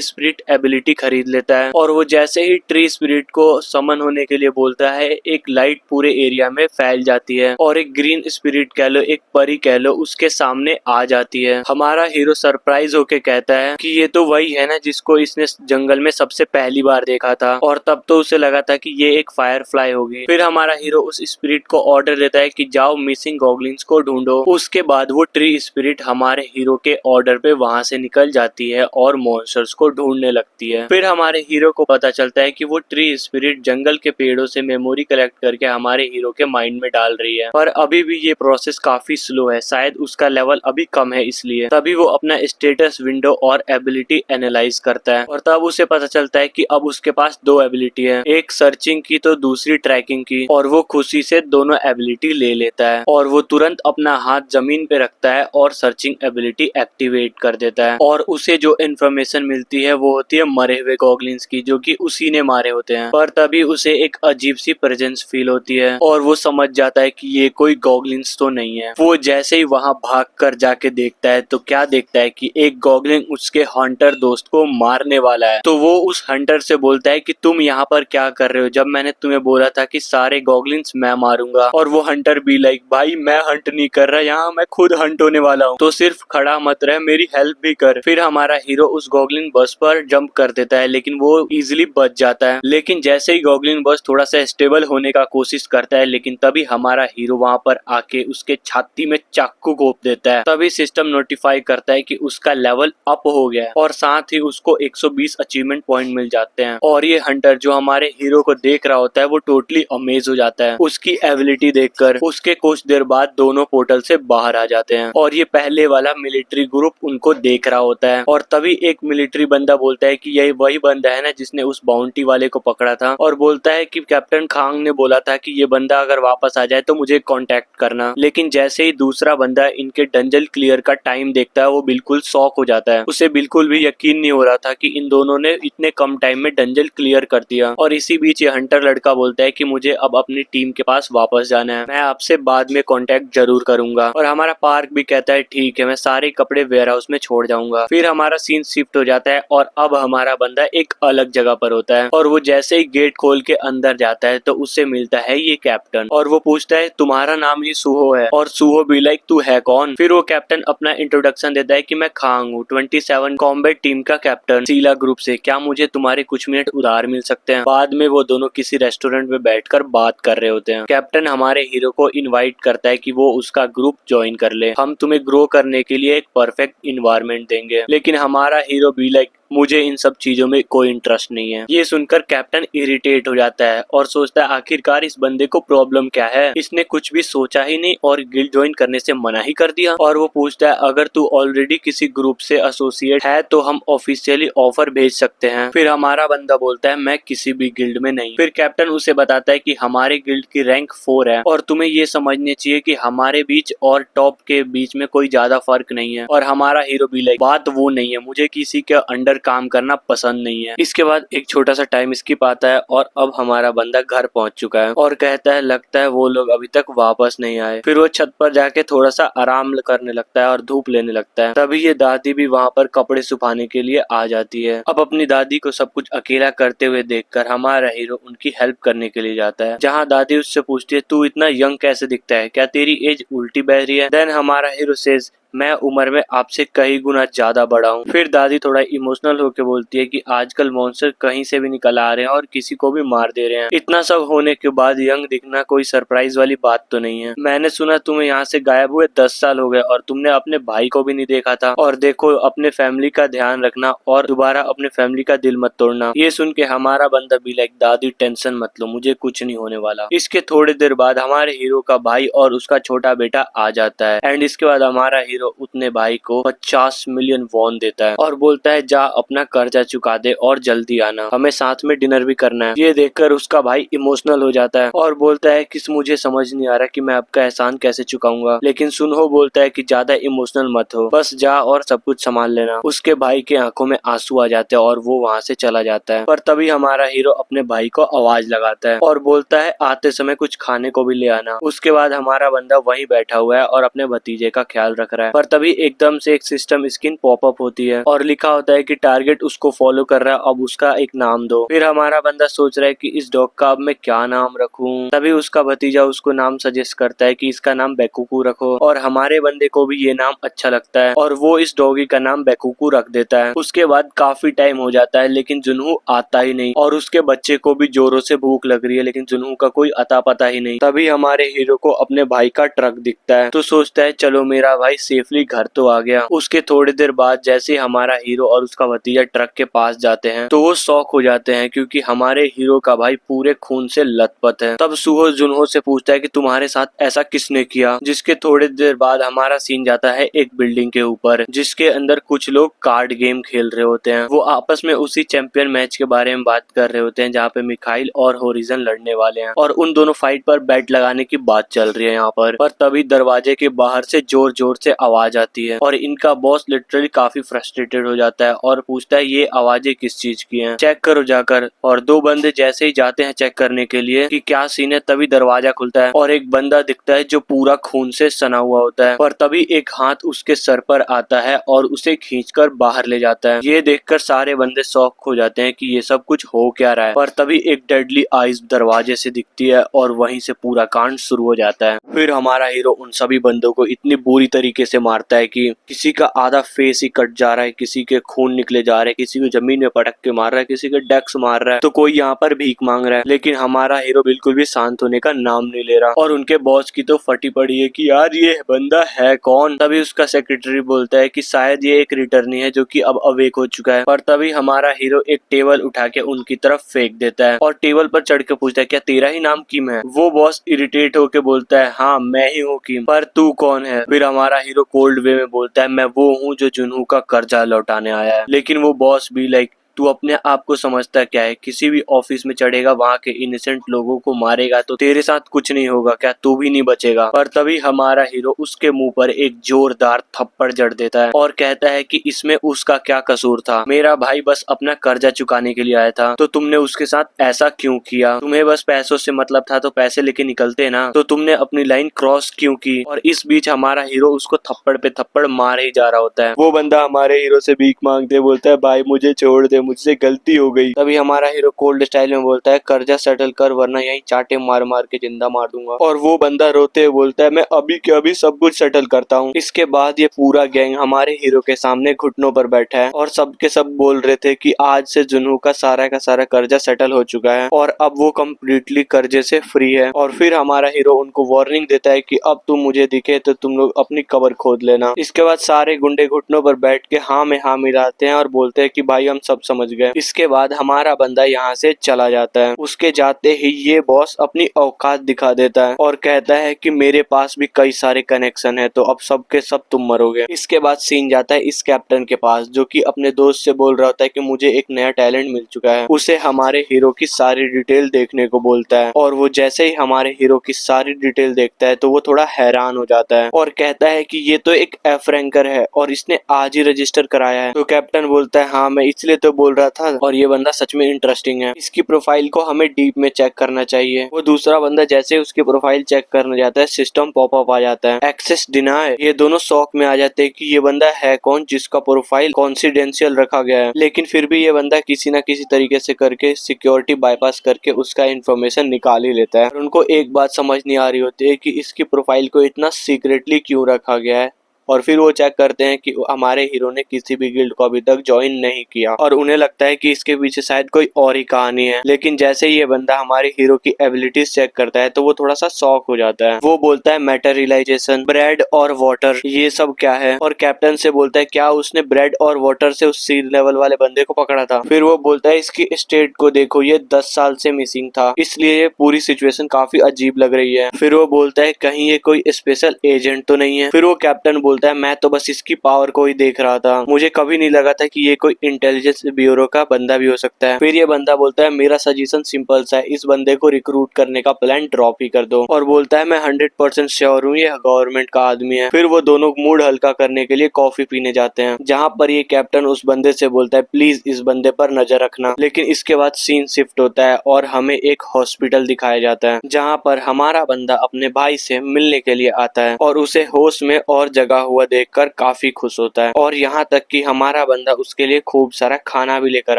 स्पिरिट एबिलिटी खरीद लेता है और वो जैसे ही ट्री स्पिरिट को समन होने के लिए बोलता है एक लाइट पूरे एरिया में फैल जाती है और एक ग्रीन स्पिरिट कह लो, एक परी कह लो, उसके सामने आ जाती है। हमारा हीरो सरप्राइज होके कहता है कि ये तो वही है ना जिसको इसने जंगल में सबसे पहली बार देखा था और तब तो उसे लगा था कि ये एक फायरफ्लाई होगी। फिर हमारा हीरो उस स्पिरिट को ऑर्डर देता है कि जाओ मिसिंग गॉगलिन्स को ढूंढो। उसके बाद वो ट्री स्पिरिट हमारे हीरो के ऑर्डर पे वहां से निकल जाती है और मॉन्स्टर्स को ढूंढने लगती है। फिर हमारे हीरो को पता चलता है कि वो ट्री स्पिरिट जंगल के पेड़ों से मेमोरी कलेक्ट करके हमारे हीरो के माइंड में डाल रही है पर अभी भी ये प्रोसेस काफी स्लो है, शायद उसका लेवल अभी कम है इसलिए। तभी वो अपना स्टेटस विंडो और एबिलिटी एनालाइज करता है और तब उसे पता चलता है कि अब उसके पास 2 एबिलिटी है, एक सर्चिंग की तो दूसरी ट्रैकिंग की और वो खुशी से दोनों एबिलिटी ले लेता है और वो तुरंत अपना हाथ जमीन पे रखता है और सर्चिंग एबिलिटी एक्टिवेट कर देता है और उसे जो इन्फॉर्मेशन मिलती है वो होती है मरे हुए गॉगलिन्स की जो कि उसी ने मारे होते हैं। पर तभी उसे एक अजीब सी प्रेजेंस फील होती है और वो समझ जाता है कि ये कोई गॉगलिन्स तो नहीं है। वो जैसे ही वहां भाग कर जाके देखता है तो क्या देखता है कि एक गॉगलिन उसके हंटर दोस्त को मारने वाला है। तो वो उस हंटर से बोलता है कि तुम यहाँ पर क्या कर रहे हो जब मैंने तुम्हें बोला था कि सारे गॉगलिन्स मैं मारूंगा। और वो हंटर भी लाइक भाई मैं हंट नहीं कर रहा, यहाँ मैं खुद हंट होने वाला हूँ, तो सिर्फ खड़ा मत रह, मेरी हेल्प भी कर। फिर हमारा हीरो उस गॉगलिन बस पर जंप कर देता है लेकिन वो इजिली बच जाता है। लेकिन जैसे ही गॉगलिन बस थोड़ा सा स्टेबल होने का कोशिश करता है लेकिन तभी हमारा हीरो वहां पर आके उसके छाती में चाकू घोंप देता है। तभी सिस्टम नोटिफाई करता है कि उसका लेवल अप हो गया है और साथ ही उसको 120 अचीवमेंट पॉइंट मिल जाते हैं। और ये हंटर जो हमारे हीरो को देख रहा होता है वो टोटली अमेज हो जाता है उसकी एबिलिटी देखकर। उसके कुछ देर बाद दोनों पोर्टल से बाहर आ जाते हैं और ये पहले वाला मिलिट्री ग्रुप उनको देख रहा होता है और तभी एक मिलिट्री बंदा बोलता है कि यही वही बंदा है ना जिसने उस बाउंटी वाले को पकड़ा था और बोलता है कि कैप्टन खांग ने बोला था कि ये बंदा अगर वापस आ जाए तो मुझे कांटेक्ट करना। लेकिन जैसे ही दूसरा बंदा इनके डंजन क्लियर का टाइम देखता है वो बिल्कुल शॉक हो जाता है। उसे बिल्कुल भी यकीन नहीं हो रहा था कि इन दोनों ने इतने कम टाइम में डंजन क्लियर कर दिया। और इसी बीच ये हंटर लड़का बोलता है कि मुझे अब अपनी टीम के पास वापस जाना है, मैं आपसे बाद में कांटेक्ट जरूर करूंगा। और हमारा पार्क भी कहता है ठीक है, मैं सारे कपड़े वेयर हाउस में छोड़ जाऊंगा। फिर हमारा सीन शिफ्ट हो जाता है और अब हमारा बंदा एक अलग जगह पर होता है और वो जैसे ही गेट खोल के अंदर जाता है तो उससे मिलता है ये कैप्टन और वो पूछता है तुम्हारा नाम ही सुहो है और सुहो भी लाइक तू है कौन। फिर वो कैप्टन अपना इंट्रोडक्शन देता है कि मैं खांग हूँ, 27 कॉम्बैट टीम का कैप्टन सीला ग्रुप से, क्या मुझे तुम्हारे कुछ मिनट उधार मिल सकते हैं। बाद में वो दोनों किसी रेस्टोरेंट में बैठकर बात कर रहे होते हैं। कैप्टन हमारे हीरो को इनवाइट करता है कि वो उसका ग्रुप ज्वाइन कर ले, हम तुम्हें ग्रो करने के लिए एक परफेक्ट इन्वायरमेंट देंगे। लेकिन हमारा हीरो भी लाइक मुझे इन सब चीजों में कोई इंटरेस्ट नहीं है। ये सुनकर कैप्टन इरिटेट हो जाता है और सोचता है आखिरकार इस बंदे को प्रॉब्लम क्या है, इसने कुछ भी सोचा ही नहीं और गिल्ड ज्वाइन करने से मना ही कर दिया। और वो पूछता है अगर तू ऑलरेडी किसी ग्रुप से एसोसिएट है तो हम ऑफिशियली ऑफर भेज सकते हैं। फिर हमारा बंदा बोलता है मैं किसी भी गिल्ड में नहीं। फिर कैप्टन उसे बताता है कि हमारे गिल्ड की रैंक 4 है और तुम्हें ये समझने चाहिए कि हमारे बीच और टॉप के बीच में कोई ज्यादा फर्क नहीं है। और हमारा हीरो भी लाइक बात वो नहीं है, मुझे किसी के अंडर काम करना पसंद नहीं है। इसके बाद एक छोटा सा टाइम स्किप आता है और अब हमारा बंदा घर पहुंच चुका है और कहता है लगता है वो लोग अभी तक वापस नहीं आए। फिर वो छत पर जाके थोड़ा सा आराम करने लगता है और धूप लेने लगता है। तभी ये दादी भी वहाँ पर कपड़े सुखाने के लिए आ जाती है। अब अपनी दादी को सब कुछ अकेला करते हुए देखकर हमारा हीरो उनकी हेल्प करने के लिए जाता है, जहाँ दादी उससे पूछती है तू इतना यंग कैसे दिखता है, क्या तेरी एज उल्टी बह रही है। देन हमारा हीरो सेज मैं उम्र में आपसे कई गुना ज्यादा बड़ा हूँ। फिर दादी थोड़ा इमोशनल होकर बोलती है कि आजकल मॉन्स्टर कहीं से भी निकल आ रहे हैं और किसी को भी मार दे रहे हैं। इतना सब होने के बाद यंग दिखना कोई सरप्राइज वाली बात तो नहीं है। मैंने सुना तुम्हें यहाँ से गायब हुए 10 साल हो गए और तुमने अपने भाई को भी नहीं देखा था। और देखो, अपने फैमिली का ध्यान रखना और दोबारा अपने फैमिली का दिल मत तोड़ना। ये सुन के हमारा बंदा भी लाइक, दादी टेंशन मत लो, मुझे कुछ नहीं होने वाला। इसके थोड़ी देर बाद हमारे हीरो का भाई और उसका छोटा बेटा आ जाता है एंड इसके बाद हमारा हीरो उतने भाई को 50 मिलियन वॉन देता है और बोलता है जा अपना कर्जा चुका दे और जल्दी आना, हमें साथ में डिनर भी करना है। ये देखकर उसका भाई इमोशनल हो जाता है और बोलता है कि मुझे समझ नहीं आ रहा कि मैं आपका एहसान कैसे चुकाऊंगा। लेकिन सुनहो बोलता है कि ज्यादा इमोशनल मत हो, बस जा और सब कुछ संभाल लेना। उसके भाई के आंखों में आंसू आ जाते हैं और वो वहाँ से चला जाता है। पर तभी हमारा हीरो अपने भाई को आवाज लगाता है और बोलता है आते समय कुछ खाने को भी ले आना। उसके बाद हमारा बंदा वहीं बैठा हुआ है और अपने भतीजे का ख्याल रख रहा है। पर तभी एकदम से एक सिस्टम स्क्रीन पॉपअप होती है और लिखा होता है कि टारगेट उसको फॉलो कर रहा है, अब उसका एक नाम दो। फिर हमारा बंदा सोच रहा है कि इस डॉग का अब मैं क्या नाम रखूं। तभी उसका भतीजा उसको नाम सजेस्ट करता है कि इसका नाम बेकुकू रखो और हमारे बंदे को भी ये नाम अच्छा लगता है और वो इस डॉगी का नाम बेकुकू रख देता है। उसके बाद काफी टाइम हो जाता है लेकिन जुनू आता ही नहीं और उसके बच्चे को भी जोरों से भूख लग रही है लेकिन जुनू का कोई अता पता ही नहीं। तभी हमारे हीरो को अपने भाई का ट्रक दिखता है तो सोचता है चलो मेरा भाई सेफली घर तो आ गया। उसके थोड़ी देर बाद जैसे हमारा हीरो और उसका भतीजा ट्रक के पास जाते हैं तो वो शॉक हो जाते हैं क्योंकि हमारे हीरो का भाई पूरे खून से लथपथ है। तब सुहो जुनहो से पूछता है कि तुम्हारे साथ ऐसा किसने किया। जिसके थोड़ी देर बाद हमारा सीन जाता है एक बिल्डिंग के ऊपर जिसके अंदर कुछ लोग कार्ड गेम खेल रहे होते हैं। वो आपस में उसी चैंपियन मैच के बारे में बात कर रहे होते हैं जहाँ पे मिखाइल और होरिजन लड़ने वाले हैं और उन दोनों फाइट पर बेट लगाने की बात चल रही है यहाँ पर। तभी दरवाजे के बाहर से जोर जोर से आवाज आती है और इनका बॉस लिटरली काफी फ्रस्ट्रेटेड हो जाता है और पूछता है ये आवाजें किस चीज की हैं, चेक करो जाकर। और दो बंदे जैसे ही जाते हैं चेक करने के लिए कि क्या सीन है तभी दरवाजा खुलता है और एक बंदा दिखता है जो पूरा खून से सना हुआ होता है। और तभी एक हाथ उसके सर पर आता है और उसे खींचकर बाहर ले जाता है। ये देखकर सारे बंदे शॉक हो जाते हैं कि ये सब कुछ हो क्या रहा है। पर तभी एक डेडली आइज दरवाजे से दिखती है और वहीं से पूरा कांड शुरू हो जाता है। फिर हमारा हीरो उन सभी बंदों को इतनी बुरी तरीके से मारता है कि किसी का आधा फेस ही कट जा रहा है, किसी के खून निकले जा रहे हैं, किसी को जमीन में पटक के मार रहा है, किसी के डेक्स मार रहा है, तो कोई यहाँ पर भीख मांग रहा है। लेकिन हमारा हीरो बिल्कुल भी शांत होने का नाम नहीं ले रहा और उनके बॉस की तो फटी पड़ी है कि यार ये बंदा है कौन। तभी उसका सेक्रेटरी बोलता है कि शायद ये एक रिटर्नी है जो कि अब अवेक हो चुका है। पर तभी हमारा हीरो एक टेबल उठा के उनकी तरफ फेंक देता है और टेबल पर चढ़ के पूछता है क्या तेरा ही नाम किम है। वो बॉस इरिटेट होके बोलता है हाँ मैं ही हूँ किम, पर तू कौन है। फिर हमारा हीरो कोल्ड वे में बोलता है मैं वो हूँ जो जुनू का कर्जा लौटाने आया है। लेकिन वो बॉस भी लाइक तू अपने आप को समझता क्या है, किसी भी ऑफिस में चढ़ेगा वहाँ के इनोसेंट लोगों को मारेगा तो तेरे साथ कुछ नहीं होगा क्या, तू भी नहीं बचेगा। पर तभी हमारा हीरो उसके मुंह पर एक जोरदार थप्पड़ जड़ देता है और कहता है कि इसमें उसका क्या कसूर था, मेरा भाई बस अपना कर्जा चुकाने के लिए आया था तो तुमने उसके साथ ऐसा क्यों किया। तुम्हें बस पैसों से मतलब था तो पैसे लेके निकलते ना, तो तुमने अपनी लाइन क्रॉस क्यों की। और इस बीच हमारा हीरो उसको थप्पड़ पे थप्पड़ मार ही जा रहा होता है। वो बंदा हमारे हीरो से भीख मांगते बोलता है भाई मुझे छोड़ दे, मुझसे गलती हो गई। तभी हमारा हीरो कोल्ड स्टाइल में बोलता है कर्जा सेटल कर वरना यहीं चाटे मार मार के जिंदा मार दूंगा। और वो बंदा रोते हुए बोलता है मैं अभी के अभी सब कुछ सेटल करता हूँ। इसके बाद ये पूरा गैंग हमारे हीरो के सामने घुटनों पर बैठा है और सब के सब बोल रहे थे कि आज से जुनू का सारा कर्जा सेटल हो चुका है और अब वो कम्प्लीटली कर्जे से फ्री है। और फिर हमारा हीरो उनको वार्निंग देता है कि अब तुम मुझे दिखे तो तुम लोग अपनी कब्र खोद लेना। इसके बाद सारे गुंडे घुटनों पर बैठ के हाँ में हाँ मिलाते हैं और बोलते हैं कि भाई हम सब समझ गए। इसके बाद हमारा बंदा यहाँ से चला जाता है। उसके जाते ही ये बॉस अपनी औकात दिखा देता है और कहता है कि मेरे पास भी कई सारे कनेक्शन है तो अब सब के सब तुम मरोगे। इसके बाद सीन जाता है इस कैप्टन के पास जो कि अपने दोस्त से बोल रहा होता है कि मुझे एक नया टैलेंट मिल चुका है। उसे हमारे हीरो की सारी डिटेल देखने को बोलता है और वो जैसे ही हमारे हीरो की सारी डिटेल देखता है तो वो थोड़ा हैरान हो जाता है और कहता है कि ये तो एक एफ रैंकर है और इसने आज ही रजिस्टर कराया है। तो कैप्टन बोलता है हाँ मैं इसलिए तो बोल रहा था और ये बंदा सच में इंटरेस्टिंग है, इसकी प्रोफाइल को हमें डीप में चेक करना चाहिए। वो दूसरा बंदा जैसे उसकी प्रोफाइल चेक करने जाता है सिस्टम पॉपअप आ जाता है एक्सेस डिनाय। ये दोनों शॉक में आ जाते हैं कि ये बंदा है कौन जिसका प्रोफाइल कॉन्फिडेंशियल रखा गया है। लेकिन फिर भी ये बंदा किसी न किसी तरीके से करके सिक्योरिटी बाईपास करके उसका इन्फॉर्मेशन निकाल ही लेता है। और उनको एक बात समझ नहीं आ रही होती है कि इसकी प्रोफाइल को इतना सीक्रेटली क्यों रखा गया है। और फिर वो चेक करते हैं कि हमारे हीरो ने किसी भी गिल्ड को अभी तक ज्वाइन नहीं किया और उन्हें लगता है कि इसके पीछे शायद कोई और ही कहानी है। लेकिन जैसे ही ये बंदा हमारे हीरो की एबिलिटीज चेक करता है तो वो थोड़ा सा शॉक हो जाता है। वो बोलता है मैटेरियलाइजेशन, ब्रेड और वाटर, ये सब क्या है? और कैप्टन से बोलता है क्या उसने ब्रेड और वाटर से उस सी लेवल वाले बंदे को पकड़ा था? फिर वो बोलता है इसकी स्टेट को देखो, ये 10 साल से मिसिंग था, इसलिए ये पूरी सिचुएशन काफी अजीब लग रही है। फिर वो बोलता है कहीं ये कोई स्पेशल एजेंट तो नहीं है? फिर वो कैप्टन बोलता है मैं तो बस इसकी पावर को ही देख रहा था, मुझे कभी नहीं लगा था कि ये कोई इंटेलिजेंस ब्यूरो का बंदा भी हो सकता है। फिर ये बंदा बोलता है मेरा सजेशन सिंपल सा है, इस बंदे को रिक्रूट करने का प्लान ड्रॉप ही कर दो। और बोलता है मैं 100% श्योर हूँ ये गवर्नमेंट का आदमी है। फिर वो दोनों मूड हल्का करने के लिए कॉफी पीने जाते हैं, जहाँ पर ये कैप्टन उस बंदे से बोलता है प्लीज इस बंदे पर नजर रखना। लेकिन इसके बाद सीन शिफ्ट होता है और हमें एक हॉस्पिटल दिखाया जाता है, जहाँ पर हमारा बंदा अपने भाई से मिलने के लिए आता है और उसे होश में और जगा हुआ देखकर काफी खुश होता है। और यहाँ तक कि हमारा बंदा उसके लिए खूब सारा खाना भी लेकर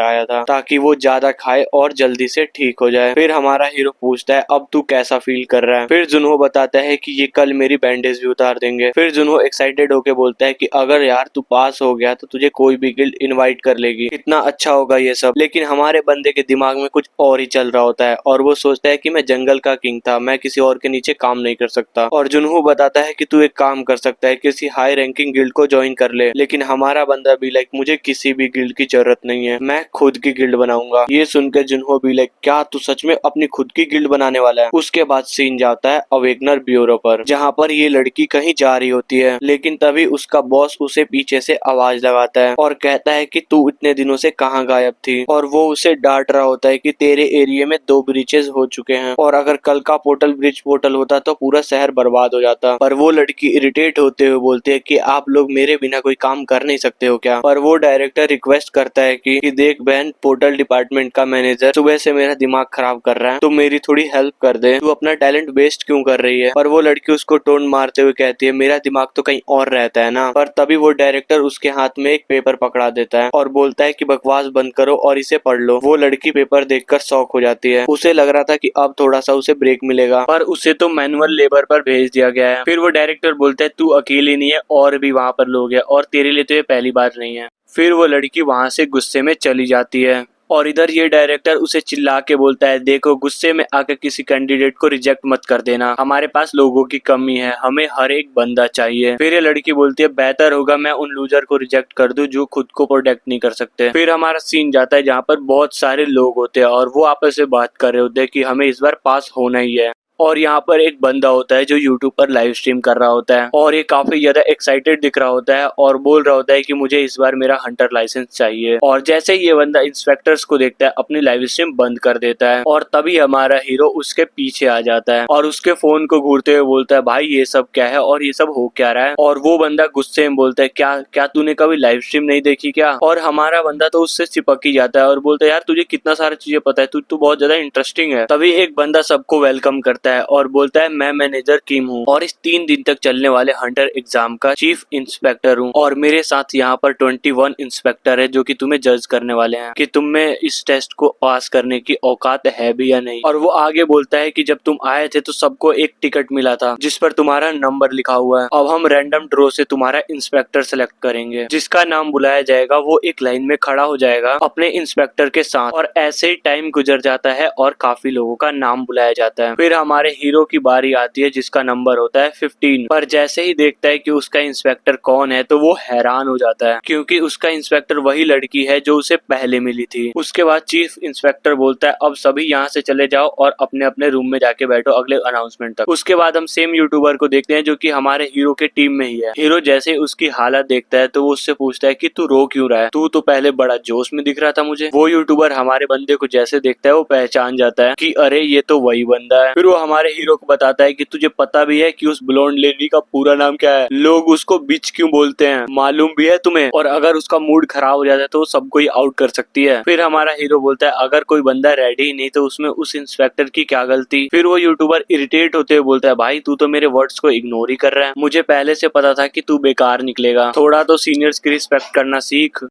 आया था ताकि वो ज्यादा खाए और जल्दी से ठीक हो जाए। फिर हमारा हीरो पूछता है अब तू कैसा फील कर रहा है? फिर जुनहो बताता है कि ये कल मेरी बैंडेज भी उतार देंगे। फिर जुनहो एक्साइटेड होके बोलता है कि अगर यार तू पास हो गया तो तुझे कोई भी गिल्ड इनवाइट कर लेगी, कितना अच्छा होगा ये सब। लेकिन हमारे बंदे के दिमाग में कुछ और ही चल रहा होता है और वो सोचता है कि मैं जंगल का किंग था, मैं किसी और के नीचे काम नहीं कर सकता। और जुनहो बताता है कि तू एक काम कर सकता है, किसी हाई रैंकिंग गिल्ड को ज्वाइन कर ले। लेकिन हमारा बंदा भी लाइक मुझे किसी भी गिल्ड की जरूरत नहीं है, मैं खुद की गिल्ड बनाऊंगा। ये सुनकर जुनहो भी लाइक क्या तू सच में अपनी खुद की गिल्ड बनाने वाला है? उसके बाद सीन जाता है अवेकनर ब्यूरो पर, जहाँ पर ये लड़की कहीं जा रही होती है। लेकिन तभी उसका बॉस उसे पीछे से आवाज लगाता है और कहता है कि तू इतने दिनों से कहाँ गायब थी? और वो उसे डांट रहा होता है कि तेरे एरिया में 2 ब्रिजेस हो चुके हैं और अगर कल का पोर्टल ब्रिज पोर्टल होता तो पूरा शहर बर्बाद हो जाता। पर वो लड़की इरिटेट होते हुए बोलती है कि आप लोग मेरे बिना कोई काम कर नहीं सकते हो क्या? पर वो डायरेक्टर रिक्वेस्ट करता है कि देख बहन, पोर्टल डिपार्टमेंट का मैनेजर सुबह से मेरा दिमाग खराब कर रहा है, तो मेरी थोड़ी हेल्प कर दे, तू अपना टैलेंट वेस्ट क्यों कर रही है? पर वो लड़की उसको टोन मारते हुए कहती है मेरा दिमाग तो कहीं और रहता है ना। पर तभी वो डायरेक्टर उसके हाथ में एक पेपर पकड़ा देता है और बोलता है कि बकवास बंद करो और इसे पढ़ लो। वो लड़की पेपर देखकर शॉक हो जाती है, उसे लग रहा था कि अब थोड़ा सा उसे ब्रेक मिलेगा, पर उसे तो मैनुअल लेबर पर भेज दिया गया है। फिर वो डायरेक्टर बोलता है तू अकेली नहीं है, और भी वहाँ पर लोग हैं और तेरे लिए तो ये पहली बार नहीं है। फिर वो लड़की वहाँ से गुस्से में चली जाती है और इधर ये डायरेक्टर उसे चिल्ला के बोलता है देखो, गुस्से में आकर किसी कैंडिडेट को रिजेक्ट मत कर देना, हमारे पास लोगों की कमी है, हमें हर एक बंदा चाहिए। फिर ये लड़की बोलती है बेहतर होगा मैं उन लूजर को रिजेक्ट कर दूं जो खुद को प्रोटेक्ट नहीं कर सकते। फिर हमारा सीन जाता है जहाँ पर बहुत सारे लोग होते हैं और वो आपस में बात कर रहे होते हैं कि हमें इस बार पास होना ही है। और यहाँ पर एक बंदा होता है जो यूट्यूब पर लाइव स्ट्रीम कर रहा होता है और ये काफी ज्यादा एक्साइटेड दिख रहा होता है और बोल रहा होता है कि मुझे इस बार मेरा हंटर लाइसेंस चाहिए। और जैसे ही ये बंदा इंस्पेक्टर्स को देखता है अपनी लाइव स्ट्रीम बंद कर देता है और तभी हमारा हीरो उसके पीछे आ जाता है और उसके फोन को घूरते हुए बोलता है भाई ये सब क्या है और ये सब हो क्या रहा है? और वो बंदा गुस्से में बोलता है क्या क्या तूने कभी लाइव स्ट्रीम नहीं देखी क्या? और हमारा बंदा तो उससे चिपक ही जाता है और बोलता है यार तुझे कितना सारा चीजें पता है, तू बहुत ज्यादा इंटरेस्टिंग है। तभी एक बंदा सबको वेलकम करता है और बोलता है मैं मैनेजर किम हूँ और इस 3 दिन तक चलने वाले हंटर एग्जाम का चीफ इंस्पेक्टर हूँ और मेरे साथ यहाँ पर 21 इंस्पेक्टर है जो कि तुम्हें जज करने वाले हैं कि तुम में इस टेस्ट को पास करने की औकात है भी या नहीं। और वो आगे बोलता है कि जब तुम आए थे तो सबको एक टिकट मिला था जिस पर तुम्हारा नंबर लिखा हुआ है, अब हम रैंडम ड्रॉ से तुम्हारा इंस्पेक्टर सेलेक्ट करेंगे, जिसका नाम बुलाया जाएगा वो एक लाइन में खड़ा हो जाएगा अपने इंस्पेक्टर के साथ। और ऐसे ही टाइम गुजर जाता है और काफी लोगों का नाम बुलाया जाता है। फिर हमारे हीरो की बारी आती है जिसका नंबर होता है 15। पर जैसे ही देखता है कि उसका इंस्पेक्टर कौन है तो वो हैरान हो जाता है क्योंकि उसका इंस्पेक्टर वही लड़की है जो उसे पहले मिली थी। उसके बाद चीफ इंस्पेक्टर बोलता है अब सभी यहाँ से चले जाओ और अपने अपने रूम में जाके बैठो अगले अनाउंसमेंट तक। उसके बाद हम सेम यूट्यूबर को देखते हैं जो कि हमारे हीरो के टीम में ही है। हीरो जैसे उसकी हालत देखता है तो वो उससे पूछता है कि तू रो क्यों रहा है, तू तो पहले बड़ा जोश में दिख रहा था मुझे। वो यूट्यूबर हमारे बंदे को जैसे देखता है वो पहचान जाता है कि अरे ये तो वही बंदा है। फिर वो हमारे हीरो को बताता है कि तुझे पता भी है कि उस ब्लोंड लेडी का पूरा नाम क्या है, लोग उसको बिच क्यों बोलते हैं, मालूम भी है तुम्हें, और अगर उसका मूड खराब हो जाता है तो सबको ही आउट कर सकती है। फिर हमारा हीरो बोलता है अगर कोई बंदा रेडी ही नहीं तो उसमें उस इंस्पेक्टर की क्या गलती। फिर वो यूट्यूबर इरिटेट होते हुए बोलता है भाई तू तो मेरे वर्ड्स को इग्नोर ही कर रहा है, मुझे पहले से पता था कि तू बेकार निकलेगा, थोड़ा तो सीनियर्स की रिस्पेक्ट करना सीख।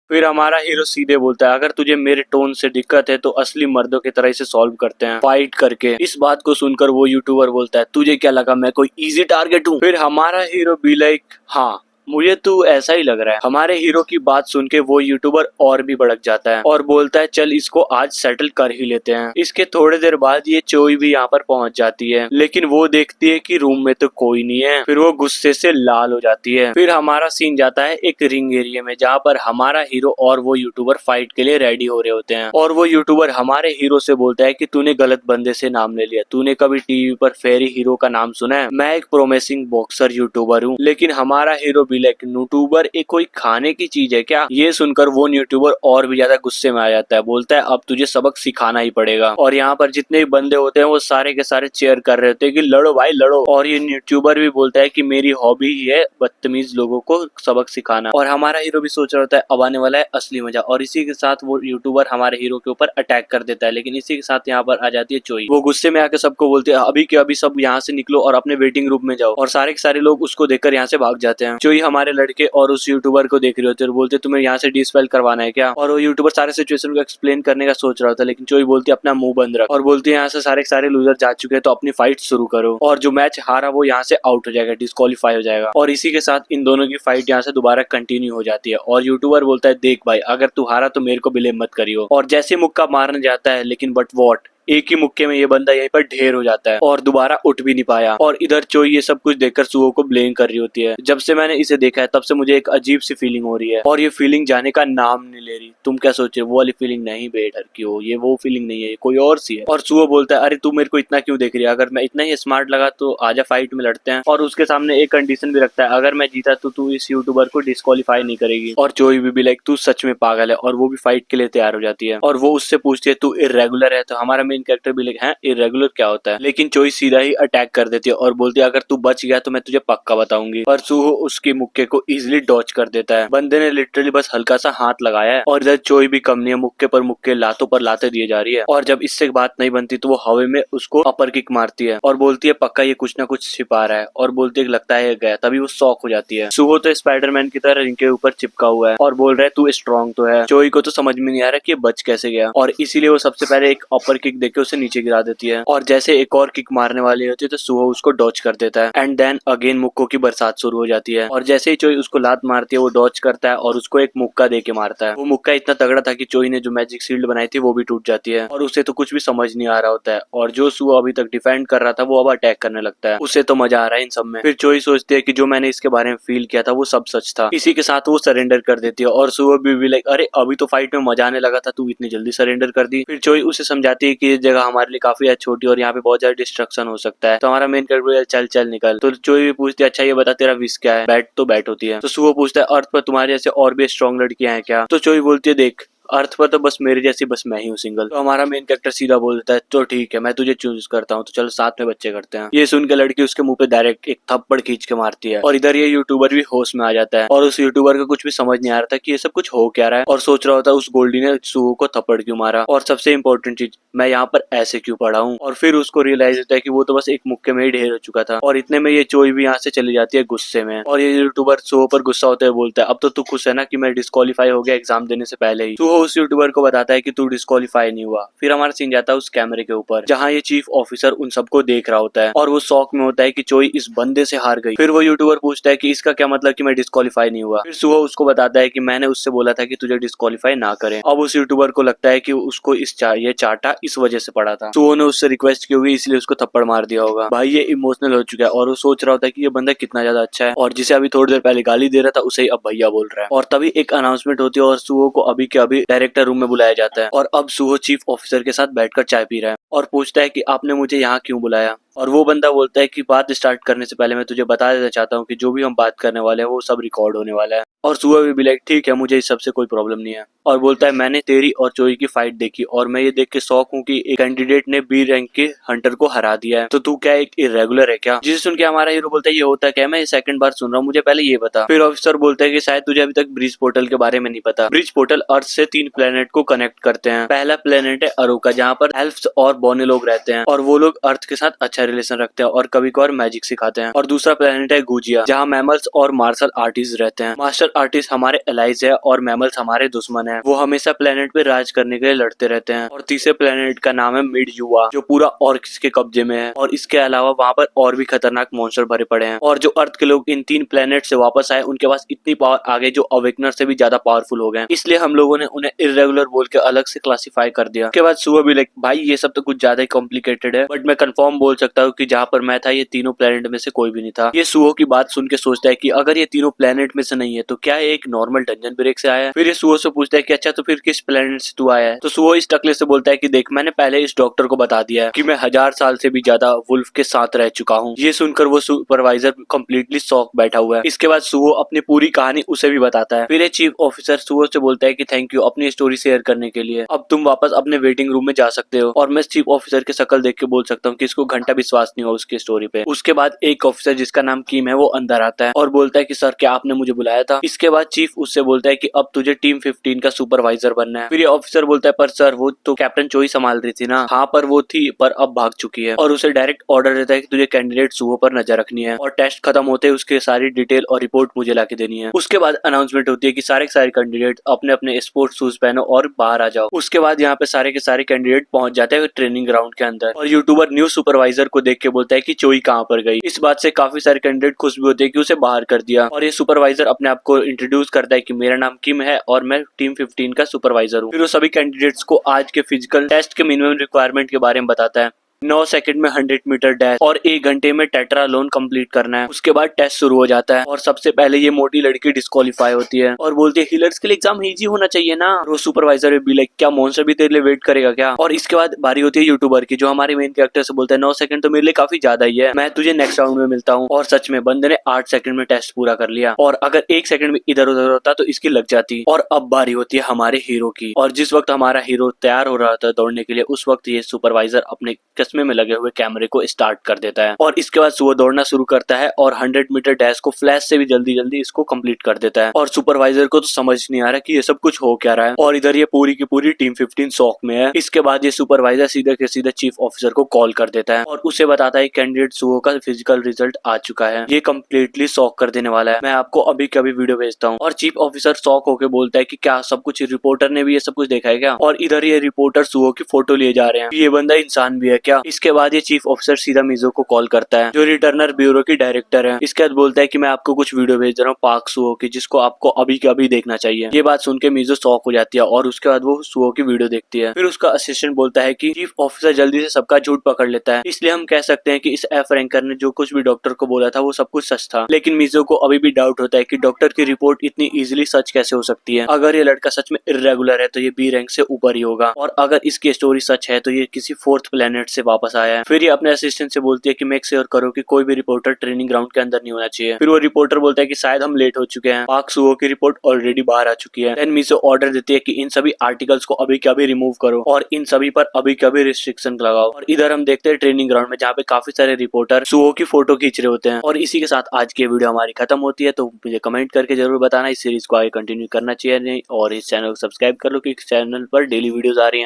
फिर हमारा हीरो सीधे बोलता है अगर तुझे मेरे टोन से दिक्कत है तो असली मर्दों की तरह इसे सॉल्व करते हैं फाइट करके। इस बात को सुनकर वो यूट्यूबर बोलता है तुझे क्या लगा मैं कोई इजी टारगेट हूँ। फिर हमारा हीरो बी लाइक हाँ मुझे तो ऐसा ही लग रहा है। हमारे हीरो की बात सुन के वो यूट्यूबर और भी भड़क जाता है और बोलता है चल इसको आज सेटल कर ही लेते हैं। इसके थोड़ी देर बाद ये चोई भी यहाँ पर पहुंच जाती है लेकिन वो देखती है कि रूम में तो कोई नहीं है। फिर वो गुस्से से लाल हो जाती है। फिर हमारा सीन जाता है एक रिंग एरिया में जहाँ पर हमारा हीरो और वो यूट्यूबर फाइट के लिए रेडी हो रहे होते हैं और वो यूट्यूबर हमारे हीरो से बोलता है कि तूने गलत बंदे से नाम ले लिया। तूने कभी टीवी पर फेरी हीरो का नाम सुना है? मैं एक प्रोमिसिंग बॉक्सर यूट्यूबर हूँ। लेकिन हमारा हीरो लाइक यूट्यूबर एक कोई खाने की चीज है क्या? ये सुनकर वो यूट्यूबर और भी ज्यादा गुस्से में आ जाता है। बोलता है अब तुझे सबक सिखाना ही पड़ेगा। और यहाँ पर जितने भी बंदे होते हैं वो सारे के सारे चेयर कर रहे होते हैं कि लड़ो भाई लड़ो। और ये यूट्यूबर भी बोलता है कि मेरी हॉबी ही है बदतमीज लोगों को सबक सिखाना। और हमारा हीरो भी सोच रहा होता है अब आने वाला है असली मजा। और इसी के साथ वो यूट्यूबर हमारे हीरो के ऊपर अटैक कर देता है। लेकिन इसी के साथ यहाँ पर आ जाती है चोई। वो गुस्से में आकर सबको बोलते हैं अभी के अभी सब यहाँ से निकलो और अपने वेटिंग रूम में जाओ। और सारे के सारे लोग उसको देखकर यहाँ से भाग जाते हैं। चोई हमारे लड़के और उस यूट्यूबर को देख रहे होते हैं और बोलते तुम्हें यहाँ से डिस्पेल करवाना है क्या? और वो यूट्यूबर सारे सिचुएशन को एक्सप्लेन करने का सोच रहा होता है लेकिन चोई बोलती है अपना मुंह बंद रख। और बोलती है यहाँ से सारे के सारे लूजर जा चुके हैं तो अपनी फाइट शुरू करो। और जो मैच हारा वो यहाँ से आउट हो जाएगा, डिस्क्वालीफाई हो जाएगा। और इसी के साथ इन दोनों की फाइट यहाँ से दोबारा कंटिन्यू हो जाती है। और यूट्यूबर बोलता है देख भाई अगर तू हारा तो मेरे को ब्लेम मत करियो। और जैसे मुक्का मारने जाता है लेकिन बट वॉट एक ही मुक्के में ये बंदा यहीं पर ढेर हो जाता है और दोबारा उठ भी नहीं पाया। और इधर चोई ये सब कुछ देखकर सुओ को ब्लेम कर रही होती है। जब से मैंने इसे देखा है तब से मुझे एक अजीब सी फीलिंग हो रही है और ये फीलिंग जाने का नाम नहीं ले रही। तुम क्या सोचे वो वाली फीलिंग नहीं बेटर की हो, ये वो फीलिंग नहीं है, ये कोई और सी है। और सुओ बोलता है अरे तू मेरे को इतना क्यों देख रही है? अगर मैं इतना ही स्मार्ट लगा तो आजा फाइट में लड़ते हैं। और उसके सामने एक कंडीशन भी रखता है अगर मैं जीता तो तू इस यूट्यूबर को डिस्क्वालीफाई नहीं करेगी। और चोई भी लाइक तू सच में पागल है और वो भी फाइट के लिए तैयार हो जाती है। और वो उससे पूछती है तू इर्रेगुलर है? तो हमारा मेन कैरेक्टर भी लाइक है इरेगुलर क्या होता है? लेकिन चोई सीधा ही अटैक कर देती है और बोलती है अगर तू बच गया तो मैं तुझे पक्का बताऊंगी। पर सुहो उसके मुक्के को इजिली डॉच कर देता है। बंदे ने लिटरली बस हल्का सा हाथ लगाया है और इधर चोई भी कम नहीं है, मुक्के पर मुक्के लातों पर लाते दिए जा रही है। और जब इससे बात नहीं बनती तो वो हवा में उसको अपर किक मारती है और बोलती है पक्का ये कुछ ना कुछ छिपा रहा है। और बोलती है लगता है गया। तभी वो शॉक हो जाती है। सुहो तो स्पाइडरमैन की तरह रिंग के ऊपर चिपका हुआ है और बोल रहा है तू स्ट्रॉन्ग तो है। चोई को तो समझ में नहीं आ रहा कि ये बच कैसे गया और इसीलिए वो सबसे पहले एक अपर किक देके उसे नीचे गिरा देती है। और जैसे एक और किक मारने वाली होती है तो सुहो उसको डॉच कर देता है एंड देन अगेन मुक्कों की बरसात शुरू हो जाती है। और जैसे ही चोई उसको लात मारती है वो डॉच करता है और उसको एक मुक्का देके मारता है। वो मुक्का इतना तगड़ा था कि चोई ने जो मैजिक शील्ड बनाई थी वो भी टूट जाती है और उसे तो कुछ भी समझ नहीं आ रहा होता है। और जो सुहो अभी तक डिफेंड कर रहा था वो अब अटैक करने लगता है। उसे तो मजा आ रहा है इन सब में। फिर चोई सोचती है कि जो मैंने इसके बारे में फील किया था वो सब सच था। इसी के साथ वो सरेंडर कर देती है और सुहो भी लाइक अरे अभी तो फाइट में मजा आने लगा था, तू इतनी जल्दी सरेंडर कर दी। फिर चोई उसे समझाती है कि ये जगह हमारे लिए काफी छोटी और यहाँ पे बहुत ज्यादा डिस्ट्रक्शन हो सकता है। तो हमारा मेन कैरेक्टर चल चल निकल। तो चोई भी पूछती है अच्छा ये बता तेरा विश क्या है? बैट तो बैट होती है। तो सुहो पूछता है अर्थ पर तुम्हारे जैसे और भी स्ट्रॉन्ग लड़कियां हैं क्या? तो चोई बोलती है देख अर्थ पर तो बस मेरे जैसी बस मैं ही हूँ सिंगल। तो हमारा मेन कैरेक्टर सीधा बोलता है तो ठीक है मैं तुझे चूज करता हूँ, तो चलो साथ में बच्चे करते हैं। ये सुन के लड़की उसके मुंह पे डायरेक्ट एक थप्पड़ खींच के मारती है और इधर ये यूट्यूबर भी होश में आ जाता है और उस यूट्यूबर को कुछ भी समझ नहीं आ रहा था कि ये सब कुछ हो क्या रहा है और सोच रहा होता है उस गोल्डी ने सुहो को थप्पड़ क्यों मारा और सबसे इंपॉर्टेंट चीज मैं यहाँ पर ऐसे क्यों पड़ा हूँ। और फिर उसको रियलाइज होता है कि वो तो बस एक मुक्के में ही ढेर हो चुका था। और इतने में ये चोई भी यहाँ से चली जाती है गुस्से में और ये यूट्यूबर सुहो पर गुस्सा होते हुए बोलता है अब तो तू खुश है ना कि मैं डिस्क्वालीफाई हो गया एग्जाम देने से पहले ही। सुहो उस यूट्यूबर को बताता है कि तू डिस्क्वालीफाई नहीं हुआ। फिर हमारा सीन जाता है उस कैमरे के ऊपर जहाँ ये चीफ ऑफिसर उन सबको देख रहा होता है और वो शॉक में होता है कि चोई इस बंदे से हार गई। फिर वो यूट्यूबर पूछता है कि इसका क्या मतलब कि मैं डिस्क्वालीफाई नहीं हुआ। फिर सुहो उसको बताता है कि मैंने उससे बोला था कि तुझे डिस्क्वालीफाई ना करें। अब उस यूट्यूबर को लगता है कि उसको ये चाटा इस वजह से पड़ा था। सुहो ने उससे रिक्वेस्ट की होगी इसलिए उसको थप्पड़ मार दिया होगा। भाई ये इमोशनल हो चुका है और वो सोच रहा होता है कि ये बंदा कितना ज्यादा अच्छा है और जिसे अभी थोड़ी देर पहले गाली दे रहा था उसे अब भैया बोल रहा है। और तभी एक अनाउंसमेंट होती है और सुहो को अभी के अभी डायरेक्टर रूम में बुलाया जाता है और अब सुहो चीफ ऑफिसर के साथ बैठकर चाय पी रहा है और पूछता है कि आपने मुझे यहाँ क्यों बुलाया। और वो बंदा बोलता है कि बात स्टार्ट करने से पहले मैं तुझे बता देना चाहता हूँ कि जो भी हम बात करने वाले हैं वो सब रिकॉर्ड होने वाला है। और सुहा भी लाइक ठीक है मुझे इस सबसे कोई प्रॉब्लम नहीं है और बोलता है मैंने तेरी और चोई की फाइट देखी और मैं ये देख के शौक हूँ कि एक कैंडिडेट ने बी रैंक के हंटर को हरा दिया है, तो तू क्या एक इरेगुलर है क्या? जिसे सुन के हमारा हीरो बोलता है ये होता क्या? मैं ये सेकंड बार सुन रहा हूँ, मुझे पहले ये बता। फिर ऑफिसर बोलता है कि शायद तुझे अभी तक ब्रिज पोर्टल के बारे में नहीं पता। ब्रिज पोर्टल अर्थ से 3 प्लेनेट को कनेक्ट करते हैं। पहला प्लेनेट है अरोका जहाँ पर एल्फ्स और बौने लोग रहते हैं और वो लोग अर्थ के साथ अच्छा रिलेशन रखते हैं और कभी कभार मैजिक सिखाते हैं। और दूसरा प्लेनेट है गुजिया, जहाँ मैमल्स और मार्शल आर्टिस्ट रहते हैं। मार्शल आर्टिस्ट हमारे एलाइज है और मैमल्स हमारे दुश्मन है। वो हमेशा प्लेनेट पे राज करने के लिए लड़ते रहते हैं। और तीसरे प्लेनेट का नाम है मिड युवा, जो पूरा ऑर्क्स के कब्जे में है। और इसके अलावा वहाँ पर और भी खतरनाक मॉन्स्टर भरे पड़े हैं। और जो अर्थ के लोग इन 3 प्लेनेट से वापस आए, उनके पास इतनी पावर आ गई जो अवेकनर से भी ज्यादा पावरफुल हो गए। इसलिए हम लोगों ने उन्हें इर्रेगुलर बोल के अलग से क्लासिफाई कर दिया। उसके बाद सुबह भी लाइक भाई ये सब तो कुछ ज्यादा ही कॉम्प्लिकेटेड है, बट मैं कंफर्म बोल सकता हूँ कि जहाँ पर मैं था ये तीनों प्लेनेट में से कोई भी नहीं था। ये सुहो की बात सुन के सोचता है कि अगर ये तीनों प्लेनेट में से नहीं है तो क्या ये एक नॉर्मल डंजन ब्रेक से आया है। फिर ये सुहो से पूछता है कि अच्छा तो फिर किस प्लेनेट से तू आया है। तो सुहो इस टकले से बोलता है कि देख मैंने पहले इस डॉक्टर को बता दिया है कि मैं 1000 साल से भी ज्यादा वुल्फ के साथ रह चुका हूँ। ये सुनकर वो सुपरवाइजर कंप्लीटली शॉक बैठा हुआ है। इसके बाद सुहो अपनी पूरी कहानी उसे भी बताता है। फिर ये चीफ ऑफिसर सुहो से बोलता है कि थैंक यू अपनी स्टोरी शेयर करने के लिए, अब तुम वापस अपने वेटिंग रूम में जा सकते हो। और मैं चीफ ऑफिसर की शक्ल देख के बोल सकता हूँ कि इसको घंटा विश्वास नहीं हुआ उसकी स्टोरी पे। उसके बाद एक ऑफिसर जिसका नाम किम है वो अंदर आता है और बोलता है कि सर क्या आपने मुझे बुलाया था। इसके बाद चीफ उससे बोलता है कि अब तुझे टीम 15 का सुपरवाइजर बनना है। फिर ये ऑफिसर बोलता है पर सर वो तो कैप्टन चोई संभाल रही थी ना। हाँ पर वो थी, पर अब भाग चुकी है। और उसे डायरेक्ट ऑर्डर देता है कि तुझे कैंडिडेट सुहो पर नजर रखनी है और टेस्ट खत्म होते उसके सारी डिटेल और रिपोर्ट मुझे लाके देनी है। उसके बाद अनाउंसमेंट होती है कि सारे के सारे कैंडिडेट अपने अपने स्पोर्ट्स शूज पहनो और बाहर आ जाओ। उसके बाद यहाँ पे सारे के सारे कैंडिडेट पहुंच जाते हैं ट्रेनिंग ग्राउंड के अंदर और यूट्यूबर न्यू सुपरवाइजर को देख के बोलता है कि चोई कहाँ पर गई। इस बात से काफी सारे कैंडिडेट खुश भी होते हैं कि उसे बाहर कर दिया। और ये सुपरवाइजर अपने आप को इंट्रोड्यूस करता है कि मेरा नाम किम है और मैं टीम 15 का सुपरवाइजर हूँ। फिर वो सभी कैंडिडेट्स को आज के फिजिकल टेस्ट के मिनिमम रिक्वायरमेंट के बारे में बताता है। 9 सेकंड में 100 मीटर डैश और 1 घंटे में टेट्रालोन कंप्लीट करना है। उसके बाद टेस्ट शुरू हो जाता है और सबसे पहले ये मोटी लड़की डिस्क्वालीफाई होती है और बोलती है हीलर्स के लिए एग्जाम इजी होना चाहिए ना। और वो सुपरवाइजर भी लाइक क्या मॉन्स्टर भी तेरे लिए वेट करेगा क्या। और इसके बाद बारी होती है यूट्यूबर की, जो हमारे मेन कैरेक्टर से बोलता है 9 सेकंड तो मेरे लिए काफी ज्यादा ही है, मैं तुझे नेक्स्ट राउंड में मिलता हूँ। और सच में बंदे ने 8 सेकंड में टेस्ट पूरा कर लिया और अगर 1 सेकंड में इधर उधर होता तो इसकी लग जाती। और अब बारी होती है हमारे हीरो की और जिस वक्त हमारा हीरो तैयार हो रहा था दौड़ने के लिए, उस वक्त ये सुपरवाइजर अपने चश्मे में लगे हुए कैमरे को स्टार्ट कर देता है और इसके बाद वो दौड़ना शुरू करता है और 100 मीटर डैश को फ्लैश से भी जल्दी जल्दी इसको कंप्लीट कर देता है। और सुपरवाइजर को तो समझ नहीं आ रहा कि ये सब कुछ हो क्या रहा है और इधर ये पूरी की पूरी टीम 15 शॉक में है। इसके बाद ये सुपरवाइजर सीधे के सीधे चीफ ऑफिसर को कॉल कर देता है और उसे बताता है कैंडिडेट सुहो का फिजिकल रिजल्ट आ चुका है। ये कम्प्लीटली शॉक कर देने वाला है, मैं आपको अभी कभी वीडियो भेजता हूँ। और चीफ ऑफिसर शॉक होकर बोलता है कि क्या सब कुछ रिपोर्टर ने भी ये सब कुछ देखा है क्या। और इधर ये रिपोर्टर सुहो की फोटो लिए जा रहे हैं, ये बंदा इंसान भी है क्या। इसके बाद ये चीफ ऑफिसर सीधा मिजो को कॉल करता है जो रिटर्नर ब्यूरो की डायरेक्टर है। इसके बाद बोलता है कि मैं आपको कुछ वीडियो भेज रहा हूँ पार्क सुहो की, जिसको आपको अभी के अभी देखना चाहिए। ये बात सुन के मिजो शॉक हो जाती है और उसके बाद वो सुहो की वीडियो देखती है। फिर उसका असिस्टेंट बोलता है कि चीफ ऑफिसर जल्दी से सबका झूठ पकड़ लेता है, इसलिए हम कह सकते हैं कि इस एफ रैंकर ने जो कुछ भी डॉक्टर को बोला था वो सब कुछ सच था। लेकिन मिजो को अभी भी डाउट होता है कि डॉक्टर की रिपोर्ट इतनी इजीली सच कैसे हो सकती है। अगर ये लड़का सच में इर्रेगुलर है तो ये बी रैंक से ऊपर ही होगा और अगर इसकी स्टोरी सच है तो ये किसी 4th प्लेनेट से वापस आया है। फिर ये अपने असिस्टेंट से बोलती है कि मेक श्योर करो कि कोई भी रिपोर्टर ट्रेनिंग ग्राउंड के अंदर नहीं होना चाहिए। फिर वो रिपोर्टर बोलता है कि शायद हम लेट हो चुके हैं, पार्क सुहो की रिपोर्ट ऑलरेडी बाहर आ चुकी है। देन मिजो ऑर्डर देती है कि इन सभी आर्टिकल्स को अभी के अभी रिमूव करो और इन सभी पर अभी के अभी रिस्ट्रिक्शन लगाओ। और इधर हम देखते हैं ट्रेनिंग ग्राउंड में जहाँ पे काफी सारे रिपोर्टर सुहो की फोटो खींच रहे होते हैं। और इसी के साथ आज की वीडियो हमारी खत्म होती है। तो मुझे कमेंट करके जरूर बताना इस सीरीज को आगे कंटिन्यू करना चाहिए नहीं, और इस चैनल को सब्सक्राइब कर लो क्योंकि चैनल पर डेली वीडियोस आ रही हैं।